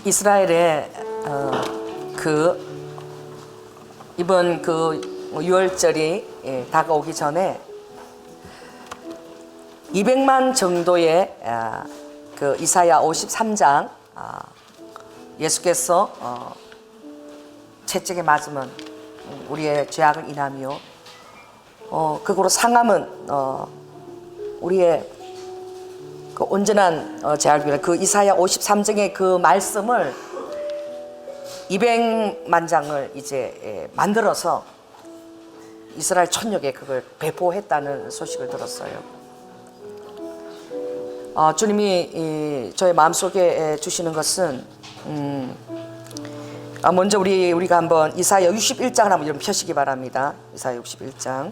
이스라엘의 이번 6월절이 다가오기 전에 200만 정도의 이사야 53장 예수께서 채찍에 맞으면 우리의 죄악을 인하며 그거로 상함은 우리의 온전한 죄악을 위해 이사야 53장의 그 말씀을 200만 장을 이제 만들어서 이스라엘 천역에 그걸 배포했다는 소식을 들었어요. 주님이 저의 마음속에 주시는 것은 먼저 우리가 한번 이사야 61장을 한번 좀 펴시기 바랍니다. 이사야 61장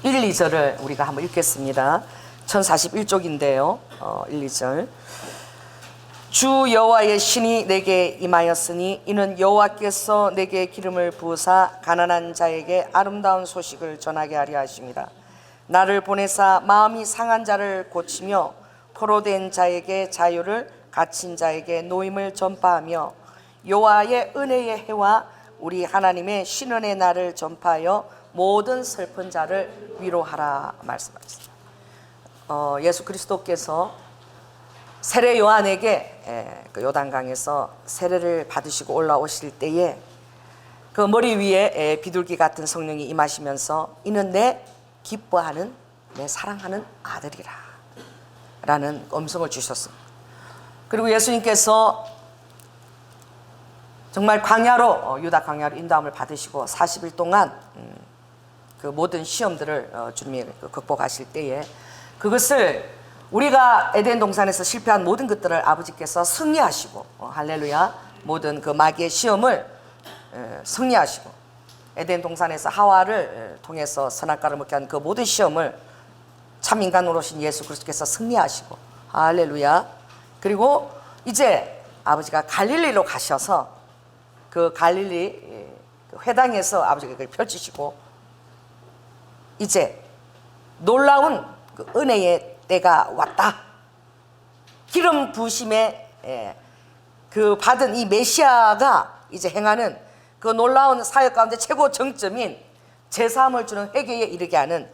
1, 2절을 우리가 한번 읽겠습니다. 1041쪽인데요 1, 2절 주 여호와의 신이 내게 임하였으니 이는 여호와께서 내게 기름을 부으사 가난한 자에게 아름다운 소식을 전하게 하려 하십니다. 나를 보내사 마음이 상한 자를 고치며 포로된 자에게 자유를, 갇힌 자에게 노임을 전파하며 여호와의 은혜의 해와 우리 하나님의 신원의 날을 전파하여 모든 슬픈 자를 위로하라 말씀하셨습니다. 예수 그리스도께서 세례 요한에게 요단강에서 세례를 받으시고 올라오실 때에 그 머리 위에 비둘기 같은 성령이 임하시면서 이는 내 기뻐하는 내 사랑하는 아들이라 라는 음성을 주셨습니다. 그리고 예수님께서 정말 광야로 유다 광야로 인도함을 받으시고 40일 동안 그 모든 시험들을 주님이 극복하실 때에 그것을 우리가 에덴 동산에서 실패한 모든 것들을 아버지께서 승리하시고 할렐루야 모든 그 마귀의 시험을 승리하시고 에덴 동산에서 하와를 통해서 선악과를 먹게 한 그 모든 시험을 참 인간으로 오신 예수 그리스도께서 승리하시고 할렐루야. 그리고 이제 아버지가 갈릴리로 가셔서 그 갈릴리 회당에서 아버지가 그걸 펼치시고 이제 놀라운 그 은혜의 때가 왔다. 기름 부으심에 그 받은 이 메시아가 이제 행하는 그 놀라운 사역 가운데 최고 정점인 제사함을 주는 회개에 이르게 하는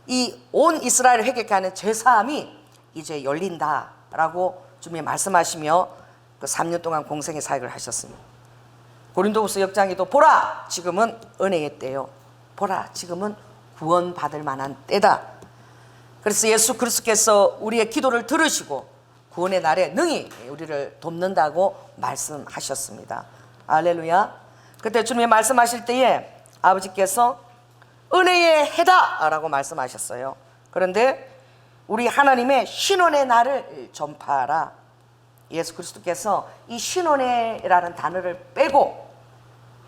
이 온 이스라엘을 회개케 하는 제사함이 이제 열린다라고 주님이 말씀하시며 그 3년 동안 공생의 사역을 하셨습니다. 고린도후서 역장에도 보라 지금은 은혜의 때요, 보라 지금은 구원받을 만한 때다. 그래서 예수 그리스도께서 우리의 기도를 들으시고 구원의 날에 능히 우리를 돕는다고 말씀하셨습니다. 할렐루야. 그때 주님이 말씀하실 때에 아버지께서 은혜의 해다 라고 말씀하셨어요. 그런데 우리 하나님의 신원의 날을 전파하라. 예수 그리스도께서 이 신원의라는 단어를 빼고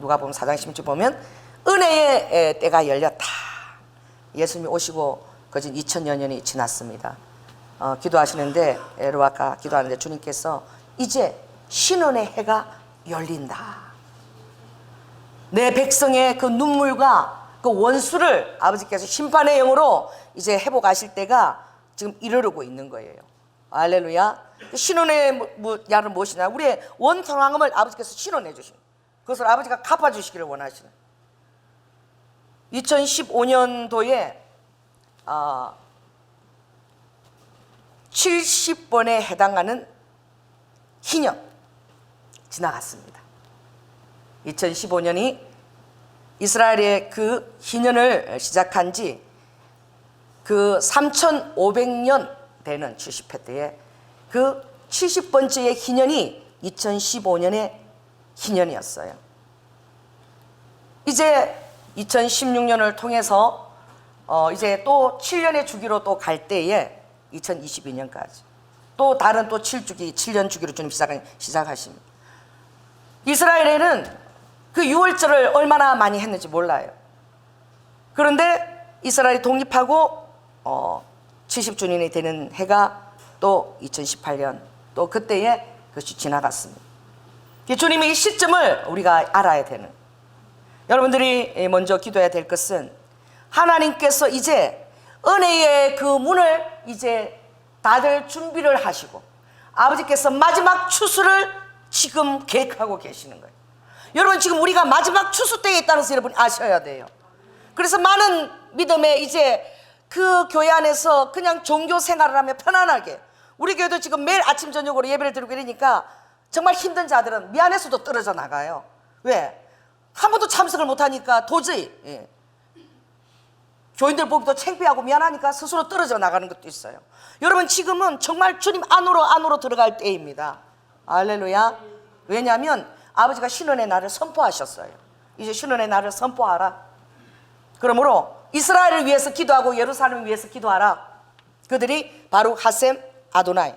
누가복음 4장 16절 보면 은혜의 때가 열렸다. 예수님이 오시고 거진 2000여 년이 지났습니다. 기도하시는데 에르와카 기도하는데 주님께서 이제 신원의 해가 열린다. 내 백성의 그 눈물과 그 원수를 아버지께서 심판의 영으로 이제 회복하실 때가 지금 이르르고 있는 거예요. 할렐루야. 신원의 야는 무엇이냐? 우리의 원상함을 아버지께서 신원해 주신 그것을 아버지가 갚아주시기를 원하시는 2015년도에 70번에 해당하는 희년 지나갔습니다. 2015년이 이스라엘의 그 희년을 시작한 지 그 3500년 되는 70회 때에 그 70번째의 희년이 2015년의 희년이었어요. 이제 2016년을 통해서 이제 또 7년의 주기로 또 갈 때에 2022년까지 또 다른 또 7년 주기로 주님 시작하십니다. 이스라엘에는 그 6월절을 얼마나 많이 했는지 몰라요. 그런데 이스라엘이 독립하고 70주년이 되는 해가 또 2018년 또 그때에 그것이 지나갔습니다. 주님의 이 시점을 우리가 알아야 되는, 여러분들이 먼저 기도해야 될 것은 하나님께서 이제 은혜의 그 문을 이제 다들 준비를 하시고 아버지께서 마지막 추수를 지금 계획하고 계시는 거예요. 여러분, 지금 우리가 마지막 추수 때에 있다는 것을 여러분 아셔야 돼요. 그래서 많은 믿음의 이제 그 교회 안에서 그냥 종교 생활을 하며 편안하게, 우리 교회도 지금 매일 아침 저녁으로 예배를 드리고 이러니까 정말 힘든 자들은 미안해서도 떨어져 나가요. 왜? 한 번도 참석을 못하니까 도저히 교인들 보기도 창피하고 미안하니까 스스로 떨어져 나가는 것도 있어요. 여러분, 지금은 정말 주님 안으로 들어갈 때입니다. 할렐루야. 왜냐하면 아버지가 신원의 날을 선포하셨어요. 이제 신원의 날을 선포하라. 그러므로 이스라엘을 위해서 기도하고 예루살렘을 위해서 기도하라. 그들이 바로 하셈 아도나이,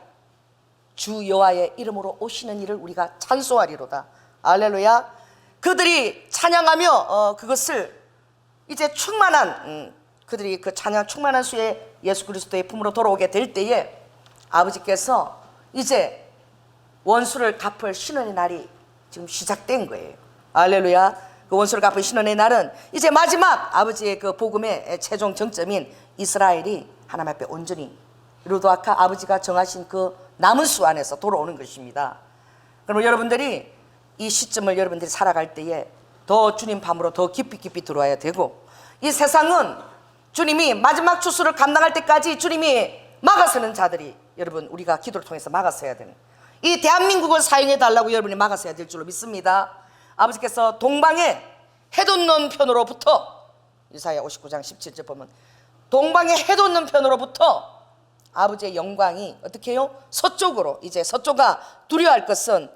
주 여호와의 이름으로 오시는 일을 우리가 찬송하리로다. 할렐루야. 그들이 찬양하며 그것을 이제 충만한 그들이 그 찬양 충만한 수의 예수 그리스도의 품으로 돌아오게 될 때에 아버지께서 이제 원수를 갚을 신원의 날이 지금 시작된 거예요. 할렐루야. 그 원수를 갚을 신원의 날은 이제 마지막 아버지의 그 복음의 최종 정점인 이스라엘이 하나님 앞에 온전히 루도아카 아버지가 정하신 그 남은 수 안에서 돌아오는 것입니다. 그럼 여러분들이 이 시점을 여러분들이 살아갈 때에 더 주님 밤으로 더 깊이 들어와야 되고, 이 세상은 주님이 마지막 추수를 감당할 때까지 주님이 막아서는 자들이 여러분 우리가 기도를 통해서 막아서야 되는, 이 대한민국을 사용해 달라고 여러분이 막아서야 될 줄로 믿습니다. 아버지께서 동방의 해돋는 편으로부터, 이사야 59장 17절 보면 동방의 해돋는 편으로부터 아버지의 영광이 어떻게 해요? 서쪽으로, 이제 서쪽가 두려워할 것은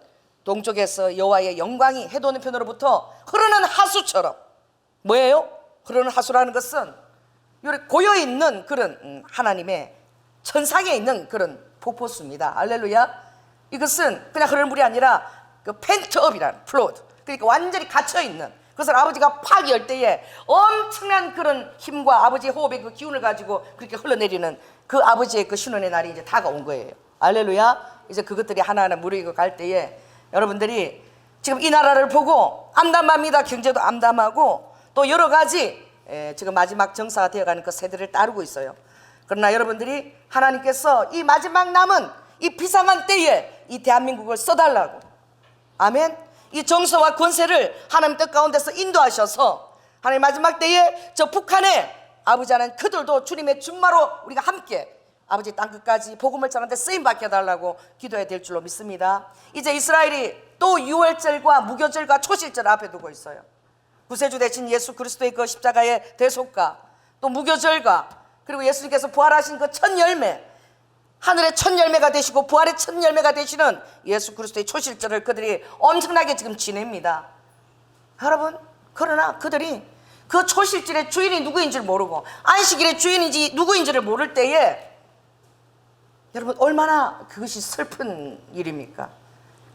동쪽에서 여호와의 영광이 해돋는 편으로부터 흐르는 하수처럼, 뭐예요? 흐르는 하수라는 것은 고여있는 그런 하나님의 천상에 있는 그런 폭포수입니다. 할렐루야. 이것은 그냥 흐르는 물이 아니라 그 펜트업이라는 플로드, 그러니까 완전히 갇혀있는 그것을 아버지가 팍 열 때에 엄청난 그런 힘과 아버지의 호흡의 그 기운을 가지고 그렇게 흘러내리는 그 아버지의 그 신원의 날이 이제 다가온 거예요. 할렐루야. 이제 그것들이 하나하나 무르익어 갈 때에 여러분들이 지금 이 나라를 보고 암담합니다. 경제도 암담하고 또 여러 가지 지금 마지막 정사가 되어가는 그 세대를 따르고 있어요. 그러나 여러분들이 하나님께서 이 마지막 남은 이 비상한 때에 이 대한민국을 써달라고, 아멘, 이 정서와 권세를 하나님 뜻 가운데서 인도하셔서 하나님 마지막 때에 저 북한에 아버지 하나님 그들도 주님의 준마로 우리가 함께 아버지 땅끝까지 복음을 전하는데 쓰임받게 해달라고 기도해야 될 줄로 믿습니다. 이제 이스라엘이 또 유월절과 무교절과 초실절 앞에 두고 있어요. 구세주 대신 예수 그리스도의 그 십자가의 대속과 또 무교절과 그리고 예수님께서 부활하신 그 첫 열매, 하늘의 첫 열매가 되시고 부활의 첫 열매가 되시는 예수 그리스도의 초실절을 그들이 엄청나게 지금 지냅니다. 여러분, 그러나 그들이 그 초실절의 주인이 누구인지를 모르고 안식일의 주인인지 누구인지를 모를 때에 여러분 얼마나 그것이 슬픈 일입니까?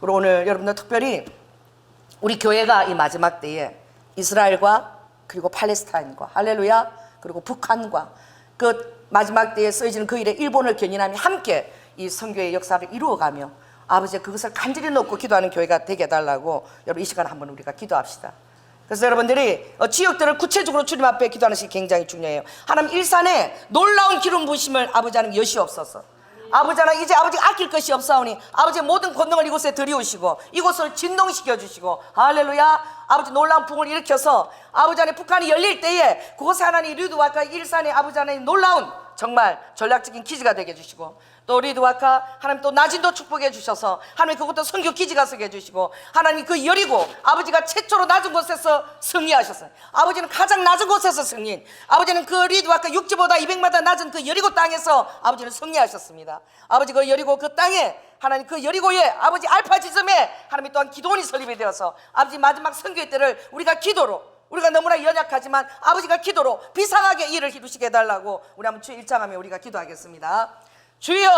그리고 오늘 여러분들 특별히 우리 교회가 이 마지막 때에 이스라엘과 그리고 팔레스타인과, 할렐루야, 그리고 북한과 그 마지막 때에 쓰여지는 그 일에 일본을 견인하며 함께 이 선교의 역사를 이루어가며 아버지의 그것을 간절히 놓고 기도하는 교회가 되게 해달라고 여러분 이 시간에 한번 우리가 기도합시다. 그래서 여러분들이 지역들을 구체적으로 주님 앞에 기도하는 것이 굉장히 중요해요. 하나님 일산에 놀라운 기름 부으심을 아버지 하나님 여시옵소서. 아버지 하나님 이제 아버지 아낄 것이 없사오니 아버지의 모든 권능을 이곳에 들이우시고 이곳을 진동시켜 주시고, 할렐루야, 아버지 놀라운 붕을 일으켜서 아버지 하나님 북한이 열릴 때에 그곳에 하나님 리드와카 일산에 아버지 하나님 놀라운 정말 전략적인 기지가 되게 해주시고, 또 리드와카 하나님 또 나진도 축복해 주셔서 하나님 그것도 선교 기지가 서게 해주시고, 하나님 그 여리고 아버지가 최초로 낮은 곳에서 승리하셨어요. 아버지는 가장 낮은 곳에서 승리, 아버지는 그 리드와카 육지보다 200m 낮은 그 여리고 땅에서 아버지는 승리하셨습니다. 아버지 그 여리고 그 땅에 하나님 그 여리고의 아버지 알파 지점에 하나님이 또한 기도원이 설립이 되어서 아버지 마지막 선교의 때를 우리가 기도로, 우리가 너무나 연약하지만 아버지가 기도로 비상하게 일을 이루시게 해달라고 우리 한번 주 일장하며 우리가 기도하겠습니다. 주여,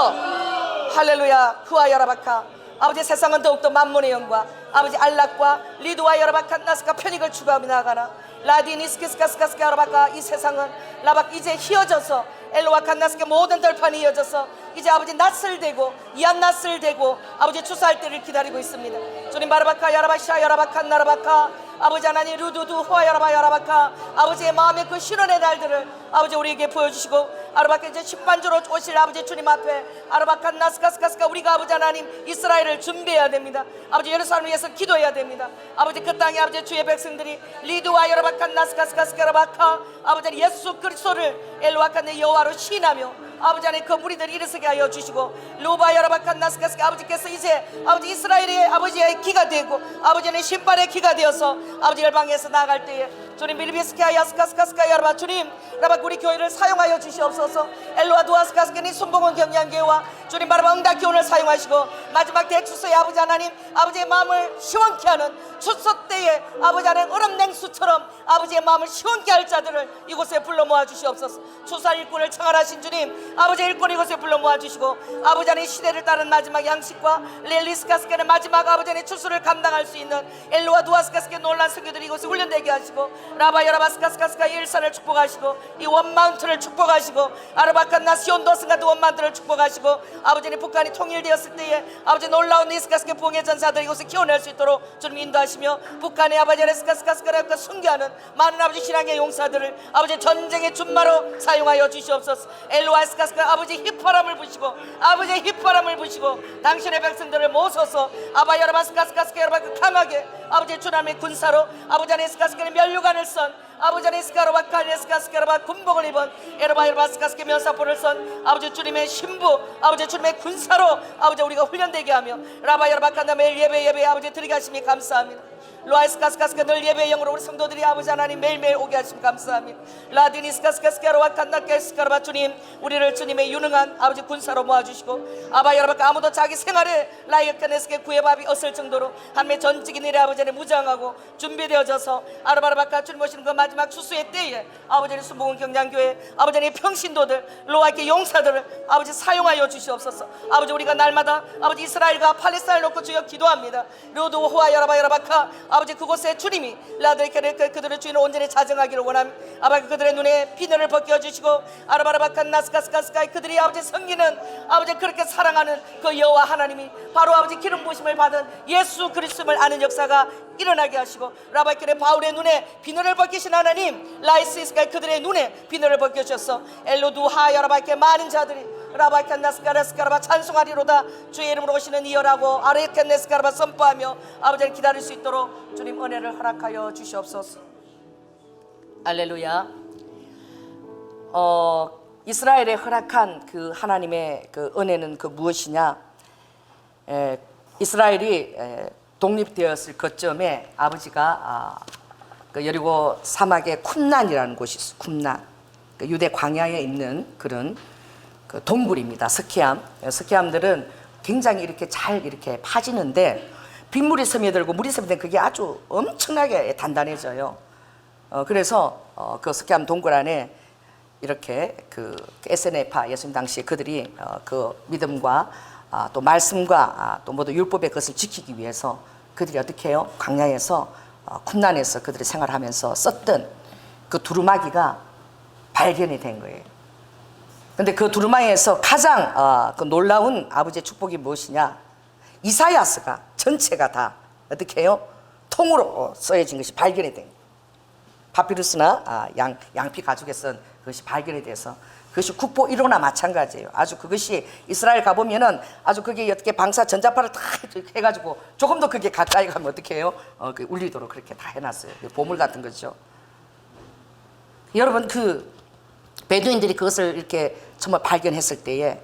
할렐루야, 후아 여라바카, 아버지 세상은 더욱더 만문의 영과 아버지 안락과 리드와 여라바카 나스카 편익을 추구하며 나아가나 라디니스키스카스카스카 여라바카, 이 세상은 라박 이제 휘어져서 엘로와 칸나스케 모든 덜판이 이어져서 이제 아버지 낯설되고 이안 낯설되고 아버지 추수할 때를 기다리고 있습니다. 주님 바라바카 야라바샤 야라바카 나라바카, 아버지 하나님 루두두 호아야라바야라바카 아버지의 마음의 그 실현의 날들을 아버지 우리에게 보여주시고 아르바카 이제 심판주로 오실 아버지 주님 앞에 아르바카 나스카스카스카 우리가 아버지 하나님 이스라엘을 준비해야 됩니다. 아버지 예루살렘을 위해서 기도해야 됩니다. 아버지 그 땅에 아버지 주의 백성들이 리두와 여라바카 나스카스카스카라바카 아버지 예수 그리스도를 엘로아카네 여호와로 시인하며 아버지 하나님 그 무리들을 일어서게 하여 주시고 루바 여라바카 나스카스카 아버지께서 이제 아버지 이스라엘의 아버지의 기가 되고 아버지 하나님 심판의 기가 되어서 아버지 열방에서 나아갈 때에 주님 밀비스키아 야스카스카스카 여러분 주님 라바 우리 교회를 사용하여 주시옵소서. 엘로와 두아스카스케니 순복음 경량교회와 주님 바라봐 응답교훈을 사용하시고 마지막 대추서의 아버지 하나님 아버지의 마음을 시원케 하는 추석 때에 아버지 하나님 얼음 냉수처럼 아버지의 마음을 시원케 할 자들을 이곳에 불러 모아 주시옵소서. 추사 일꾼을 청하신 주님 아버지 일꾼 이곳에 불러 모아 주시고 아버지 하나님 시대를 따른 마지막 양식과 렐리스카스케는 마지막 아버지 하나님 추수를 감당할 수 있는 엘로와 두아스카스케 놀란 성교들이 이곳에 훈련되게 하시고 라바 여라바스카스카스카 일산을 축복하시고 이 원마운트를 축복하시고 아르바칸나 시온도스가드 원마운트를 축복하시고 아버지는 북한이 통일되었을 때에 아버지 놀라운 이스카스케 부흥의 전사들이 이곳에 키워낼 수 있도록 주님 인도하시며 북한의 아버지 에스카스카스카를 순교하는 많은 아버지 신앙의 용사들을 아버지 전쟁의 준마로 사용하여 주시옵소서. 엘로와 에스카스카 아버지 휘파람을 부시고 아버지의 휘파람을 부시고 당신의 백성들을 모셔서 아바 여라바스카스카스카 여러분 강하게 아버지 주님의 군사로 아버지 에스카스카의 면류관을 선 아버지 에스카로바 에스카스카로바 군복을 입은 에르바스카스케 면사포를 선 아버지 주님의 신부 아버지 주님의 군사로 아버지 우리가 훈련되게 하며 라바 여라바칸다 매일 예배 아버지 드리게 하심이 감사합니다. 로아이스카스카스카 늘 예배의 영으로 우리 성도들이 아버지 하나님 매일매일 오게 하시면 감사합니다. 라디니스카스카스카로와 칸나케스카로바 주님 우리를 주님의 유능한 아버지 군사로 모아주시고 아바 여러분 아무도 자기 생활에 라이어카네스케 구해밥이 없을 정도로 한매 전직인 일에 아버지는 무장하고 준비되어져서 아르바르바카 주님 오시는 그 마지막 추수의 때에 아버지의 순복음 경량교회 아버지의 평신도들 로아이케 용사들을 아버지 사용하여 주시옵소서. 아버지 우리가 날마다 아버지 이스라엘과 팔레스타인을 놓고 주여 기도합니다. 루도 호아 여라바카 아버지 그곳에 주님이 라드리케를 그들의 주인을 온전히 자정하기를 원합니다. 아버지 그들의 눈에 비늘을 벗겨주시고 아르바라바칸 나스카스카스카이 그들이 아버지 섬기는 아버지 그렇게 사랑하는 그 여호와 하나님이 바로 아버지 기름 부으심을 받은 예수 그리스도를 아는 역사가 일어나게 하시고 라바이케의 바울의 눈에 비늘을 벗기신 하나님 라이스이스카이 그들의 눈에 비늘을 벗겨주셔서 엘로두 하야라바이케 많은 자들이 라바이칸나스카라스카라바 찬송하리로다 주의 이름으로 오시는 이어라고 아르이칸네스카라바 선포하며 아버지를 기다릴 수 있도록 주님 은혜를 허락하여 주시옵소서. 알렐루야. 이스라엘에 허락한 그 하나님의 그 은혜는 그 무엇이냐? 이스라엘이 독립되었을 그점에 아버지가 그 여리고 사막의 쿰난이라는 곳이 있어요. 쿰난. 그 유대 광야에 있는 그런 그 동굴입니다. 스키암들은 굉장히 이렇게 잘 이렇게 파지는데 빗물이 스며들고 물이 스며들면 그게 아주 엄청나게 단단해져요. 그래서 그 스키암 동굴 안에 이렇게 그 에세네파 예수님 당시에 그들이 그 믿음과 또 말씀과 또 모두 율법의 것을 지키기 위해서 그들이 어떻게 해요? 광야에서 쿰난에서 그들이 생활하면서 썼던 그 두루마기가 발견이 된 거예요. 근데 그 두루마기에서 가장 그 놀라운 아버지의 축복이 무엇이냐? 이사야스가 전체가 다 어떻게 해요? 통으로 써여진 것이 발견이 된 거예요. 파피루스나 양피 가죽에 쓴 그것이 발견이 돼서 그것이 국보 1호나 마찬가지예요. 아주 그것이 이스라엘 가보면은 아주 그게 어떻게 방사 전자파를 다 해가지고 조금 더 그게 가까이 가면 어떻게 해요? 그 울리도록 그렇게 다 해놨어요. 보물 같은 거죠. 여러분 그 베두인들이 그것을 이렇게 정말 발견했을 때에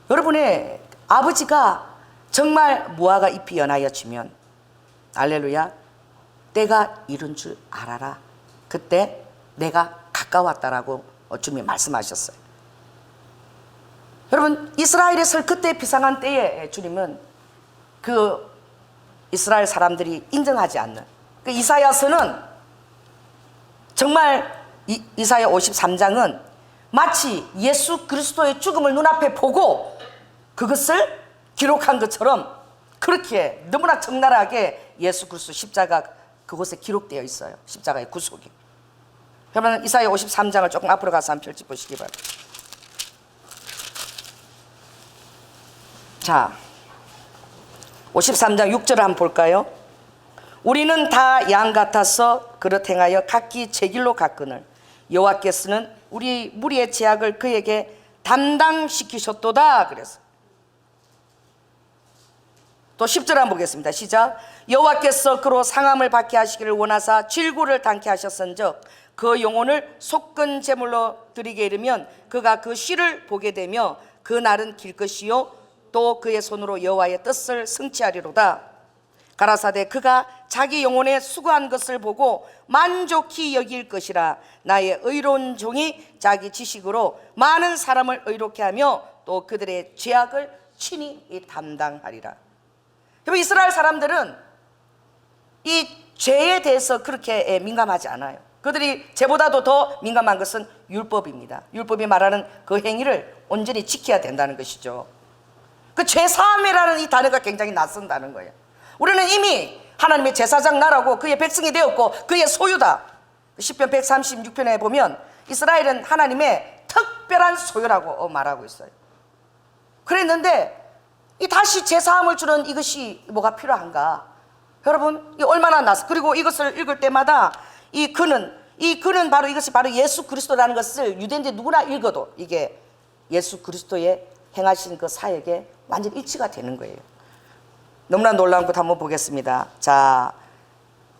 여러분의 아버지가 정말 무화과 잎이 연하여 지면 알렐루야 때가 이른 줄 알아라. 그때 내가 가까웠다라고 주님이 말씀하셨어요. 여러분 이스라엘에서 그때 비상한 때에 주님은 그 이스라엘 사람들이 인정하지 않는 그 이사야서는 정말 이사야 53장은 마치 예수 그리스도의 죽음을 눈앞에 보고 그것을 기록한 것처럼 그렇게 너무나 적나라하게 예수 그리스도 십자가 그곳에 기록되어 있어요. 십자가의 구속이. 그러면 이사야 53장을 조금 앞으로 가서 한번 펼쳐보시기 바랍니다. 자, 53장 6절을 한번 볼까요? 우리는 다 양 같아서 그릇 행하여 각기 제 길로 갔거늘 여호와께서는 우리 무리의 죄악을 그에게 담당시키셨도다. 그래서 또 10절 한번 보겠습니다. 시작. 여호와께서 그로 상함을 받게 하시기를 원하사 질고를 당케 하셨은즉 그 영혼을 속건 제물로 드리게 이르면 그가 그 씨를 보게 되며 그 날은 길 것이요 또 그의 손으로 여호와의 뜻을 성취하리로다. 가라사대 그가 자기 영혼에 수고한 것을 보고 만족히 여길 것이라. 나의 의로운 종이 자기 지식으로 많은 사람을 의롭게 하며 또 그들의 죄악을 친히 담당하리라. 여러분, 이스라엘 사람들은 이 죄에 대해서 그렇게 민감하지 않아요. 그들이 죄보다도 더 민감한 것은 율법입니다. 율법이 말하는 그 행위를 온전히 지켜야 된다는 것이죠. 그 죄사함이라는 이 단어가 굉장히 낯선다는 거예요. 우리는 이미 하나님의 제사장 나라고 그의 백성이 되었고 그의 소유다. 시편 136편에 보면 이스라엘은 하나님의 특별한 소유라고 말하고 있어요. 그랬는데 이 다시 제사함을 주는 이것이 뭐가 필요한가? 여러분, 이 얼마나 낯서. 그리고 이것을 읽을 때마다 이 그는 바로 이것이 바로 예수 그리스도라는 것을 유대인들 누구나 읽어도 이게 예수 그리스도의 행하신 그 사역에 완전 일치가 되는 거예요. 너무나 놀라운 것 한번 보겠습니다. 자,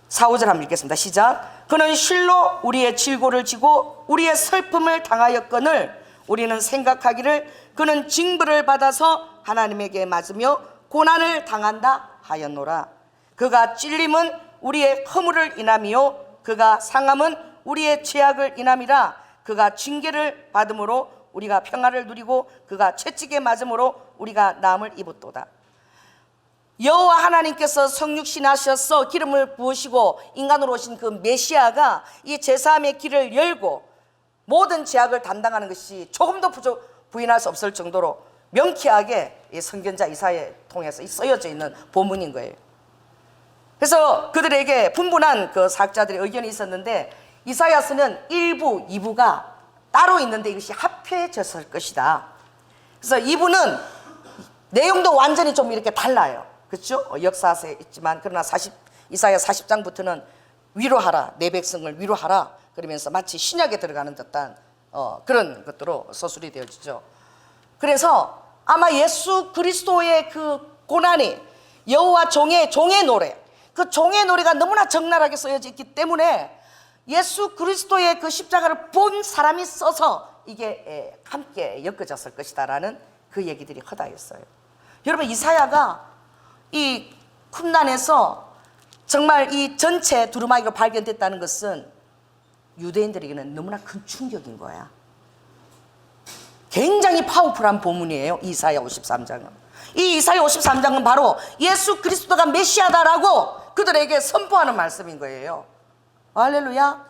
4, 5절 한번 읽겠습니다. 시작. 그는 실로 우리의 질고를 지고 우리의 슬픔을 당하였거늘 우리는 생각하기를 그는 징벌을 받아서 하나님에게 맞으며 고난을 당한다 하였노라. 그가 찔림은 우리의 허물을 인함이요 그가 상함은 우리의 죄악을 인함이라. 그가 징계를 받음으로 우리가 평화를 누리고 그가 채찍에 맞음으로 우리가 나음을 입었도다. 여호와 하나님께서 성육신하셔서 기름을 부으시고 인간으로 오신 그 메시아가 이 제사함의 길을 열고 모든 죄악을 담당하는 것이 조금도 부인할 수 없을 정도로 명쾌하게 이 선견자 이사야를 통해서 쓰여져 있는 본문인 거예요. 그래서 그들에게 분분한 그 사학자들의 의견이 있었는데 이사야서는 1부, 2부가 따로 있는데 이것이 합해졌을 것이다. 그래서 2부는 내용도 완전히 좀 이렇게 달라요. 그렇죠? 역사에 있지만 그러나 이사야 40장부터는 위로하라, 내 백성을 위로하라 그러면서 마치 신약에 들어가는 듯한 그런 것들로 서술이 되어지죠. 그래서 아마 예수 그리스도의 그 고난이 여호와 종의 노래, 그 종의 노래가 너무나 적나라하게 쓰여져 있기 때문에 예수 그리스도의 그 십자가를 본 사람이 써서 이게 함께 엮어졌을 것이다라는 그 얘기들이 허다했어요. 여러분, 이사야가 이 쿰난에서 정말 이 전체 두루마기가 발견됐다는 것은 유대인들에게는 너무나 큰 충격인 거야. 굉장히 파워풀한 본문이에요. 이사야 53장은. 이 이사야 53장은 바로 예수 그리스도가 메시아다라고 그들에게 선포하는 말씀인 거예요. 할렐루야.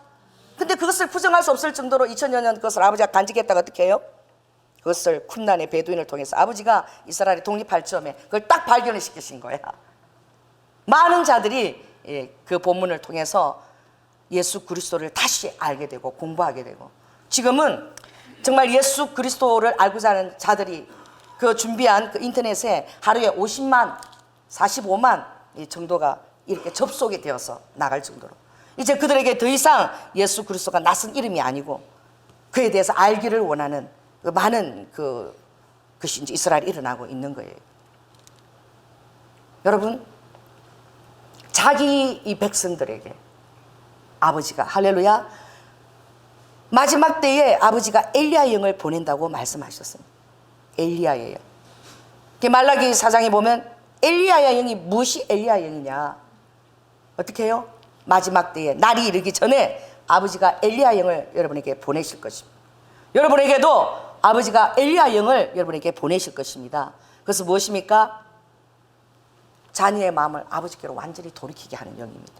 근데 그것을 부정할 수 없을 정도로 2000여 년 그것을 아버지가 간직했다가 어떻게 해요? 그것을 쿰난의 베두인을 통해서 아버지가 이스라엘이 독립할 즈음에 그걸 딱 발견을 시키신 거야. 많은 자들이 그 본문을 통해서 예수 그리스도를 다시 알게 되고 공부하게 되고, 지금은 정말 예수 그리스도를 알고자 하는 자들이 그 준비한 그 인터넷에 하루에 50만, 45만 정도가 이렇게 접속이 되어서 나갈 정도로 이제 그들에게 더 이상 예수 그리스도가 낯선 이름이 아니고 그에 대해서 알기를 원하는 그 많은 그것이 이제 이스라엘에 일어나고 있는 거예요. 여러분, 자기 이 백성들에게 아버지가, 할렐루야, 마지막 때에 아버지가 엘리야 영을 보낸다고 말씀하셨습니다. 엘리야예요. 말라기 4장에 보면 엘리야의 영이 무엇이 엘리야 영이냐? 어떻게 해요? 마지막 때에 날이 이르기 전에 아버지가 엘리야 영을 여러분에게 보내실 것입니다. 여러분에게도 아버지가 엘리야 영을 여러분에게 보내실 것입니다. 그래서 무엇입니까? 자녀의 마음을 아버지께로 완전히 돌이키게 하는 영입니다.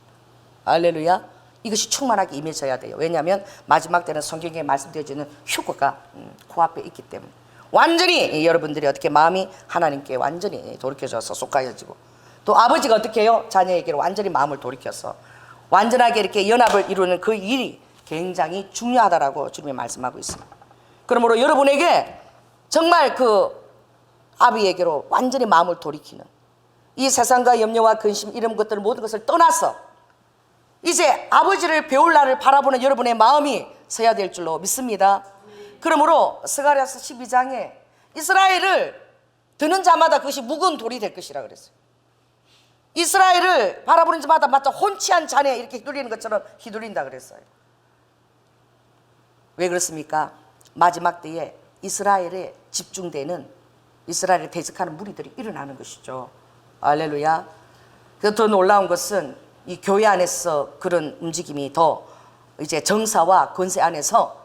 할렐루야. 이것이 충만하게 임해져야 돼요. 왜냐하면 마지막 때는 성경에 말씀되어지는 휴거가 코앞에 있기 때문에 완전히 여러분들이 어떻게 마음이 하나님께 완전히 돌이켜져서 속하여지고, 또 아버지가 어떻게 해요? 자녀에게로 완전히 마음을 돌이켜서 완전하게 이렇게 연합을 이루는 그 일이 굉장히 중요하다라고 주님이 말씀하고 있습니다. 그러므로 여러분에게 정말 그 아비에게로 완전히 마음을 돌이키는, 이 세상과 염려와 근심 이런 것들 모든 것을 떠나서 이제 아버지를 배울 날을 바라보는 여러분의 마음이 서야 될 줄로 믿습니다. 그러므로 스가랴서 12장에 이스라엘을 드는 자마다 그것이 묵은 돌이 될 것이라 그랬어요. 이스라엘을 바라보는 자마다 마치 혼치한 잔에 이렇게 휘둘리는 것처럼 휘둘린다 그랬어요. 왜 그렇습니까? 마지막 때에 이스라엘에 집중되는, 이스라엘을 대적하는 무리들이 일어나는 것이죠. 할렐루야. 더 놀라운 것은 이 교회 안에서 그런 움직임이 더 이제 정사와 권세 안에서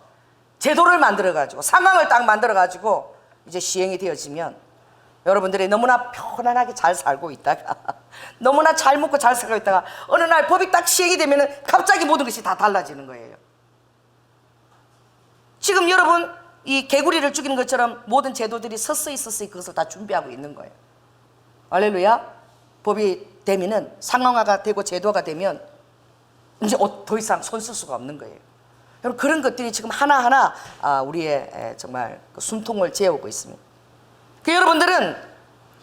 제도를 만들어가지고 상황을 딱 만들어가지고 이제 시행이 되어지면 여러분들이 너무나 편안하게 잘 살고 있다가 너무나 잘 먹고 잘 살고 있다가 어느 날 법이 딱 시행이 되면 갑자기 모든 것이 다 달라지는 거예요. 지금 여러분 이 개구리를 죽이는 것처럼 모든 제도들이 서서히 그것을 다 준비하고 있는 거예요. 할렐루야. 법이 되면은 상황화가 되고 제도가 되면 이제 더 이상 손 쓸 수가 없는 거예요. 여러분 그런 것들이 지금 하나하나 우리의 정말 숨통을 재우고 있습니다. 그 여러분들은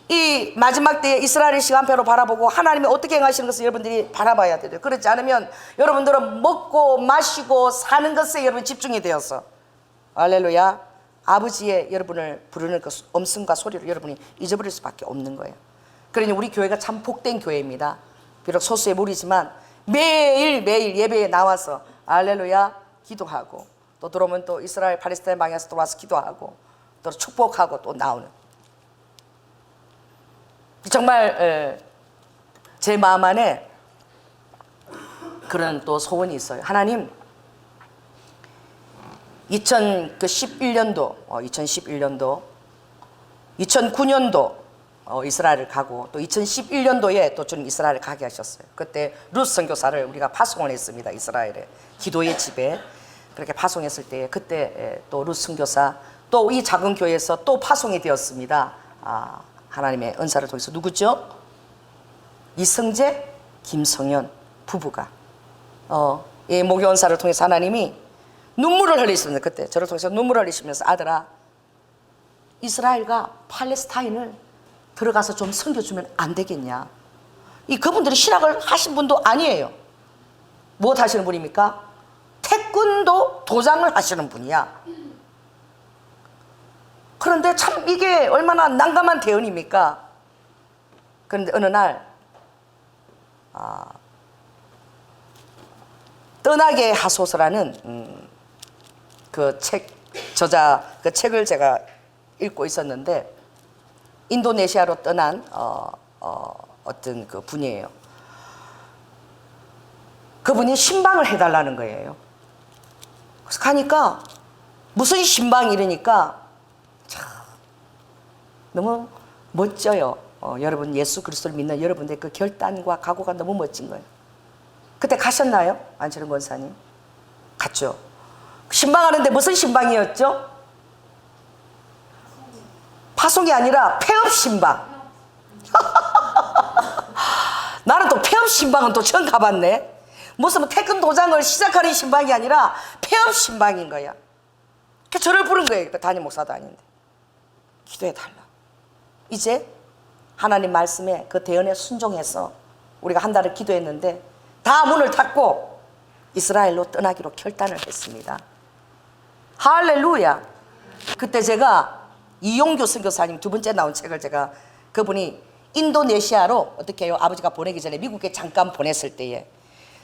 이 마지막 때에 이스라엘의 시간표로 바라보고 하나님이 어떻게 행하시는 것을 여러분들이 바라봐야 돼요. 그렇지 않으면 여러분들은 먹고 마시고 사는 것에 여러분 집중이 되어서 할렐루야 아버지의 여러분을 부르는 그 음성과 소리를 여러분이 잊어버릴 수밖에 없는 거예요. 그러니 우리 교회가 참 복된 교회입니다. 비록 소수의 무리지만 매일매일 예배에 나와서 할렐루야 기도하고 또 들어오면 또 이스라엘 팔레스타인 방향에서 또 와서 기도하고 또 축복하고 또 나오는 정말 제 마음 안에 그런 또 소원이 있어요. 하나님 2011년도 2009년도 이스라엘을 가고 또 2011년도에 또 주님 이스라엘을 가게 하셨어요. 그때 루스 선교사를 우리가 파송을 했습니다. 이스라엘에 기도의 집에 그렇게 파송했을 때 그때 또 루스 선교사 또 이 작은 교회에서 또 파송이 되었습니다. 하나님의 은사를 통해서 누구죠? 이성재, 김성현 부부가 이 목요 은사를 통해서 하나님이 눈물을 흘리셨는데 그때 저를 통해서 눈물을 흘리시면서 아들아 이스라엘과 팔레스타인을 들어가서 좀 섬겨주면 안 되겠냐. 그분들이 신학을 하신 분도 아니에요. 무엇 하시는 분입니까? 태권도 도장을 하시는 분이야. 그런데 참 이게 얼마나 난감한 대언입니까? 그런데 어느 날 떠나게 하소서라는 그 책 저자 그 책을 제가 읽고 있었는데 인도네시아로 떠난 어떤 그 분이에요. 그분이 신방을 해달라는 거예요. 그래서 가니까 무슨 신방 이러니까 참 너무 멋져요. 여러분 예수 그리스도를 믿는 여러분의 그 결단과 각오가 너무 멋진 거예요. 그때 가셨나요? 안철은 권사님? 갔죠. 신방하는데 무슨 신방이었죠? 파송이 아니라 폐업 신방. 나는 또 폐업 신방은 또 처음 가봤네. 무슨 태권 도장을 시작하는 신방이 아니라 폐업 신방인 거야. 그 저를 부른 거예요. 담임 목사도 아닌데. 기도해달라. 이제 하나님 말씀에 그 대언에 순종해서 우리가 한 달을 기도했는데 다 문을 닫고 이스라엘로 떠나기로 결단을 했습니다. 할렐루야. 그때 제가 이용규 선교사님 두 번째 나온 책을 제가 그분이 인도네시아로 어떻게 해요? 아버지가 보내기 전에 미국에 잠깐 보냈을 때에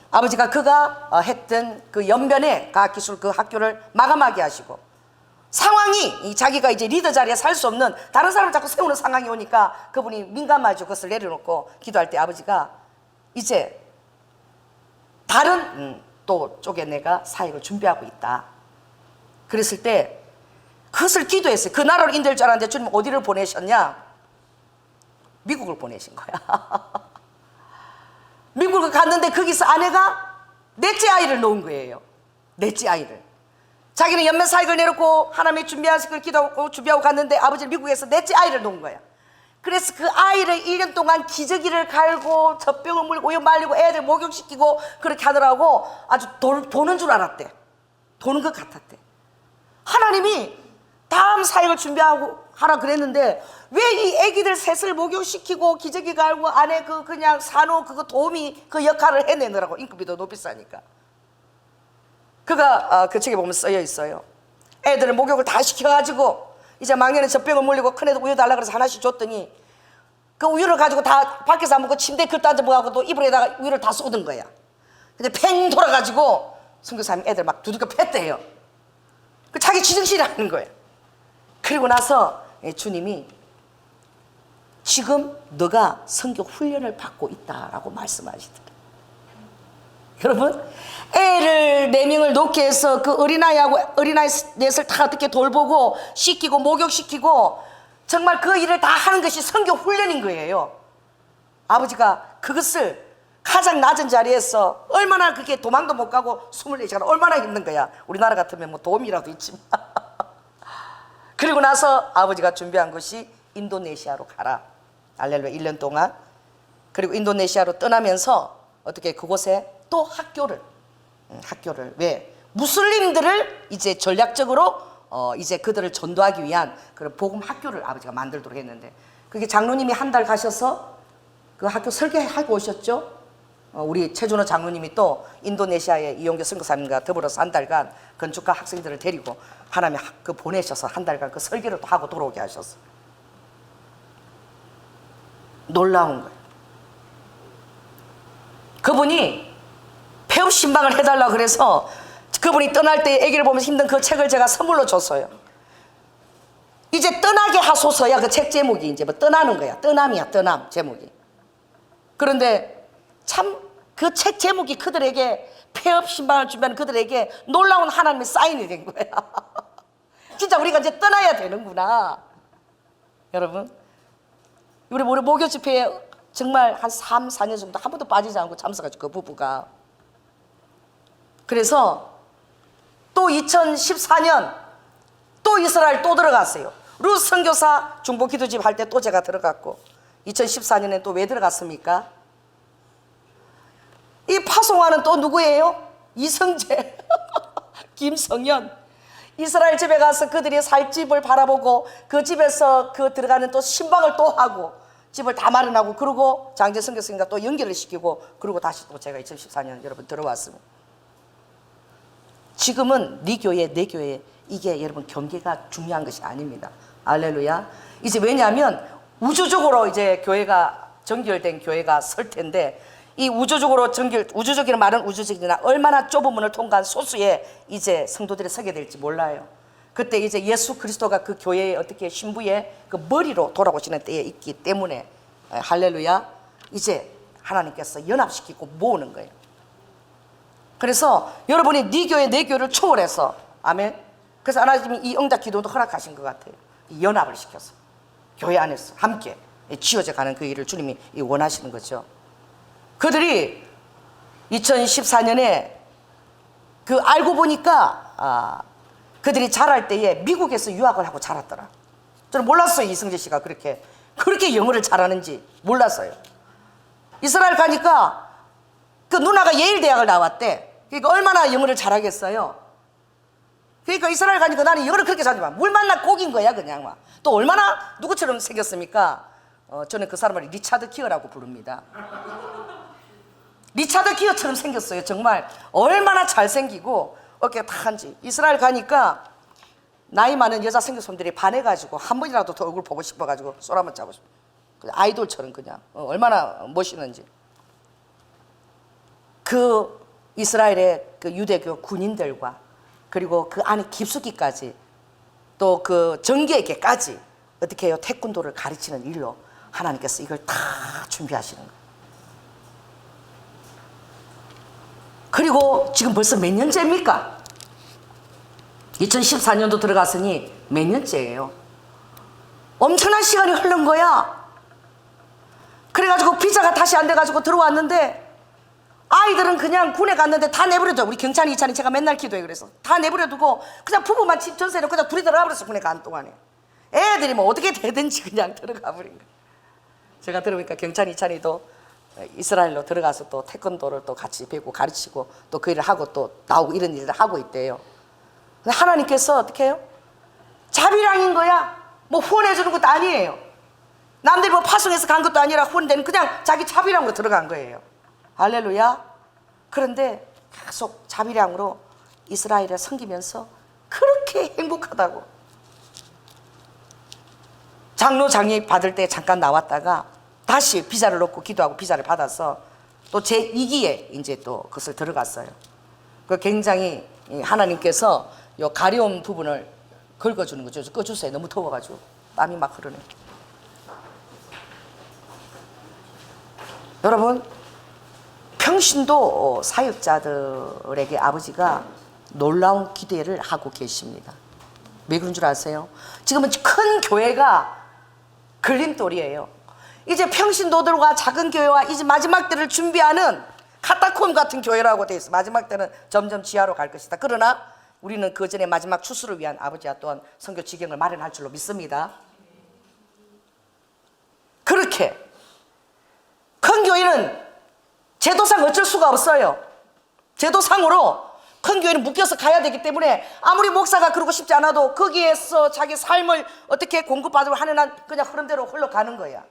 아버지가 그가 했던 그 연변의 과학기술 그 학교를 마감하게 하시고 상황이 자기가 이제 리더 자리에 살 수 없는 다른 사람을 자꾸 세우는 상황이 오니까 그분이 민감하죠. 그것을 내려놓고 기도할 때 아버지가 이제 다른 또 쪽에 내가 사역을 준비하고 있다. 그랬을 때 그것을 기도했어요. 그 나라로 인도할 줄 알았는데 주님 어디를 보내셨냐? 미국을 보내신 거야. 미국을 갔는데 거기서 아내가 넷째 아이를 놓은 거예요. 넷째 아이를. 자기는 연면 사역을 내놓고 하나님의 준비하신 걸 기도하고 준비하고 갔는데 아버지는 미국에서 넷째 아이를 놓은 거야. 그래서 그 아이를 1년 동안 기저귀를 갈고 젖병을 물고 우유 말리고 애들 목욕시키고 그렇게 하더라고. 아주 도는 줄 알았대. 도는 것 같았대. 하나님이 다음 사역을 준비하고 하라 그랬는데 왜 이 애기들 셋을 목욕시키고 기저귀 갈고 안에 그 그냥 산후 그거 도우미 그 역할을 해내느라고. 인건비도 높이 싸니까. 그가 그 책에 보면 써여 있어요. 애들을 목욕을 다 시켜가지고 이제 막내는 젖병을 물리고 큰애도 우유 달라 그래서 하나씩 줬더니 그 우유를 가지고 다 밖에서 안 먹고 침대에 긁다 앉아 먹고 또 이불에다가 우유를 다 쏟은 거야. 근데 팽 돌아가지고 선교사님 애들 막 두들겨 팼대요. 그 자기 지정신이 하는 거예요. 그리고 나서 주님이 지금 너가 성교 훈련을 받고 있다라고 말씀하시더라고요. 여러분, 애를 4명을 놓게 해서 그 어린아이하고 어린아이 넷을 다 어떻게 돌보고 씻기고 목욕시키고 정말 그 일을 다 하는 것이 성교 훈련인 거예요. 아버지가 그것을 가장 낮은 자리에서 얼마나 그게 도망도 못 가고 24시간 얼마나 힘든 거야. 우리나라 같으면 뭐 도움이라도 있지만. 그리고 나서 아버지가 준비한 것이 인도네시아로 가라. 할렐루야. 1년 동안. 그리고 인도네시아로 떠나면서 어떻게 그곳에 또 학교를 왜 무슬림들을 이제 전략적으로 이제 그들을 전도하기 위한 그런 복음 학교를 아버지가 만들도록 했는데, 그게 장로님이 한 달 가셔서 그 학교 설계하고 오셨죠. 우리 최준호 장로님이 또 인도네시아의 이용교 선교사님과 더불어서 한 달간 건축가 학생들을 데리고 하나님이 그 보내셔서 한 달간 그 설계를 또 하고 돌아오게 하셨어. 놀라운 거예요. 그분이 폐업 신방을 해달라고 그래서 그분이 떠날 때 아기를 보면서 힘든 그 책을 제가 선물로 줬어요. 이제 떠나게 하소서야 그 책 제목이. 이제 뭐 떠나는 거야. 떠남이야. 떠남 제목이. 그런데 참 그 책 제목이 그들에게 폐업 신방을 준비하는 그들에게 놀라운 하나님의 사인이 된 거야. 진짜 우리가 이제 떠나야 되는구나. 여러분, 우리 목요 집회에 정말 한 3, 4년 정도 한 번도 빠지지 않고 참석하죠, 그 부부가. 그래서 또 2014년 또 이스라엘 또 들어갔어요. 루스 선교사 중보 기도집 할 때 또 제가 들어갔고, 2014년에 또 왜 들어갔습니까? 이 파송하는 또 누구예요? 이성재, 김성현. 이스라엘 집에 가서 그들이 살 집을 바라보고 그 집에서 그 들어가는 또 신방을 또 하고 집을 다 마련하고, 그러고 장재성 교수님과 또 연결을 시키고, 그리고 다시 또 제가 2014년 여러분 들어왔습니다. 지금은 네 교회 내 교회 이게 여러분 경계가 중요한 것이 아닙니다. 할렐루야. 이제 왜냐하면 우주적으로 이제 교회가 정결된 교회가 설 텐데, 이 우주적으로 우주적이라는 말은 우주적이나 얼마나 좁은 문을 통과한 소수의 이제 성도들이 서게 될지 몰라요. 그때 이제 예수 그리스도가 그 교회의 어떻게 신부의 그 머리로 돌아오시는 때에 있기 때문에, 할렐루야, 이제 하나님께서 연합시키고 모으는 거예요. 그래서 여러분이 네 교회 내 교회를 초월해서, 아멘. 그래서 하나님이 이 응답 기도도 허락하신 것 같아요. 이 연합을 시켜서 교회 안에서 함께 지어져 가는 그 일을 주님이 원하시는 거죠. 그들이 2014년에 그 알고 보니까 그들이 자랄 때에 미국에서 유학을 하고 자랐더라. 저는 몰랐어요. 이성재 씨가 그렇게 영어를 잘하는지 몰랐어요. 이스라엘 가니까 그 누나가 예일 대학을 나왔대. 그러니까 얼마나 영어를 잘하겠어요. 그러니까 이스라엘 가니까 나는 영어를 그렇게 잘하지만 물 만나 꼭인 거야 그냥 막. 또 얼마나 누구처럼 생겼습니까? 저는 그 사람을 리차드 기어라고 부릅니다. 리차드 기어처럼 생겼어요. 정말 얼마나 잘생기고 어깨가 탁한지. 이스라엘 가니까 나이 많은 여자 선교사님들이 반해가지고 한 번이라도 더 얼굴 보고 싶어가지고 손 한번 잡고 싶어. 아이돌처럼 그냥 얼마나 멋있는지. 그 이스라엘의 그 유대교 군인들과 그리고 그 안에 깊숙이까지 또 그 정계에게까지 어떻게 해요? 태권도를 가르치는 일로 하나님께서 이걸 다 준비하시는 거예요. 그리고 지금 벌써 몇 년째입니까? 2014년도 들어갔으니 몇 년째예요. 엄청난 시간이 흐른 거야. 그래가지고 비자가 다시 안 돼가지고 들어왔는데, 아이들은 그냥 군에 갔는데 다 내버려둬. 우리 경찬이 이찬이 제가 맨날 기도해. 그래서 다 내버려두고 그냥 부부만 집 전세로 그냥 둘이 들어가 버렸어. 군에 간 동안에 애들이 뭐 어떻게 되든지 그냥 들어가 버린 거야. 제가 들으니까 경찬이 이찬이도 이스라엘로 들어가서 또 태권도를 또 같이 배우고 가르치고 또 그 일을 하고 또 나오고 이런 일을 하고 있대요. 근데 하나님께서 어떻게 해요? 자비랑인 거야. 뭐 후원해 주는 것도 아니에요. 남들이 뭐 파송해서 간 것도 아니라 후원되는 그냥 자기 자비량으로 들어간 거예요. 할렐루야. 그런데 계속 자비량으로 이스라엘을 섬기면서 그렇게 행복하다고. 장로 장례 받을 때 잠깐 나왔다가 다시 비자를 넣고 기도하고 비자를 받아서 또 제2기에 이제 또 그것을 들어갔어요. 그 굉장히 하나님께서 요 가려운 부분을 긁어주는 거죠. 꺼주세요. 너무 더워가지고 땀이 막 흐르네. 여러분, 평신도 사역자들에게 아버지가 놀라운 기대를 하고 계십니다. 왜 그런 줄 아세요? 지금은 큰 교회가 걸림돌이에요. 이제 평신도들과 작은 교회와 이제 마지막 때를 준비하는 카타콤 같은 교회라고 되어 있어. 마지막 때는 점점 지하로 갈 것이다. 그러나 우리는 그 전에 마지막 추수를 위한 아버지와 또한 선교 지경을 마련할 줄로 믿습니다. 그렇게 큰 교회는 제도상 어쩔 수가 없어요. 제도상으로 큰 교회는 묶여서 가야 되기 때문에 아무리 목사가 그러고 싶지 않아도 거기에서 자기 삶을 어떻게 공급받으려 하는 한 그냥 흐름대로 흘러가는 거야.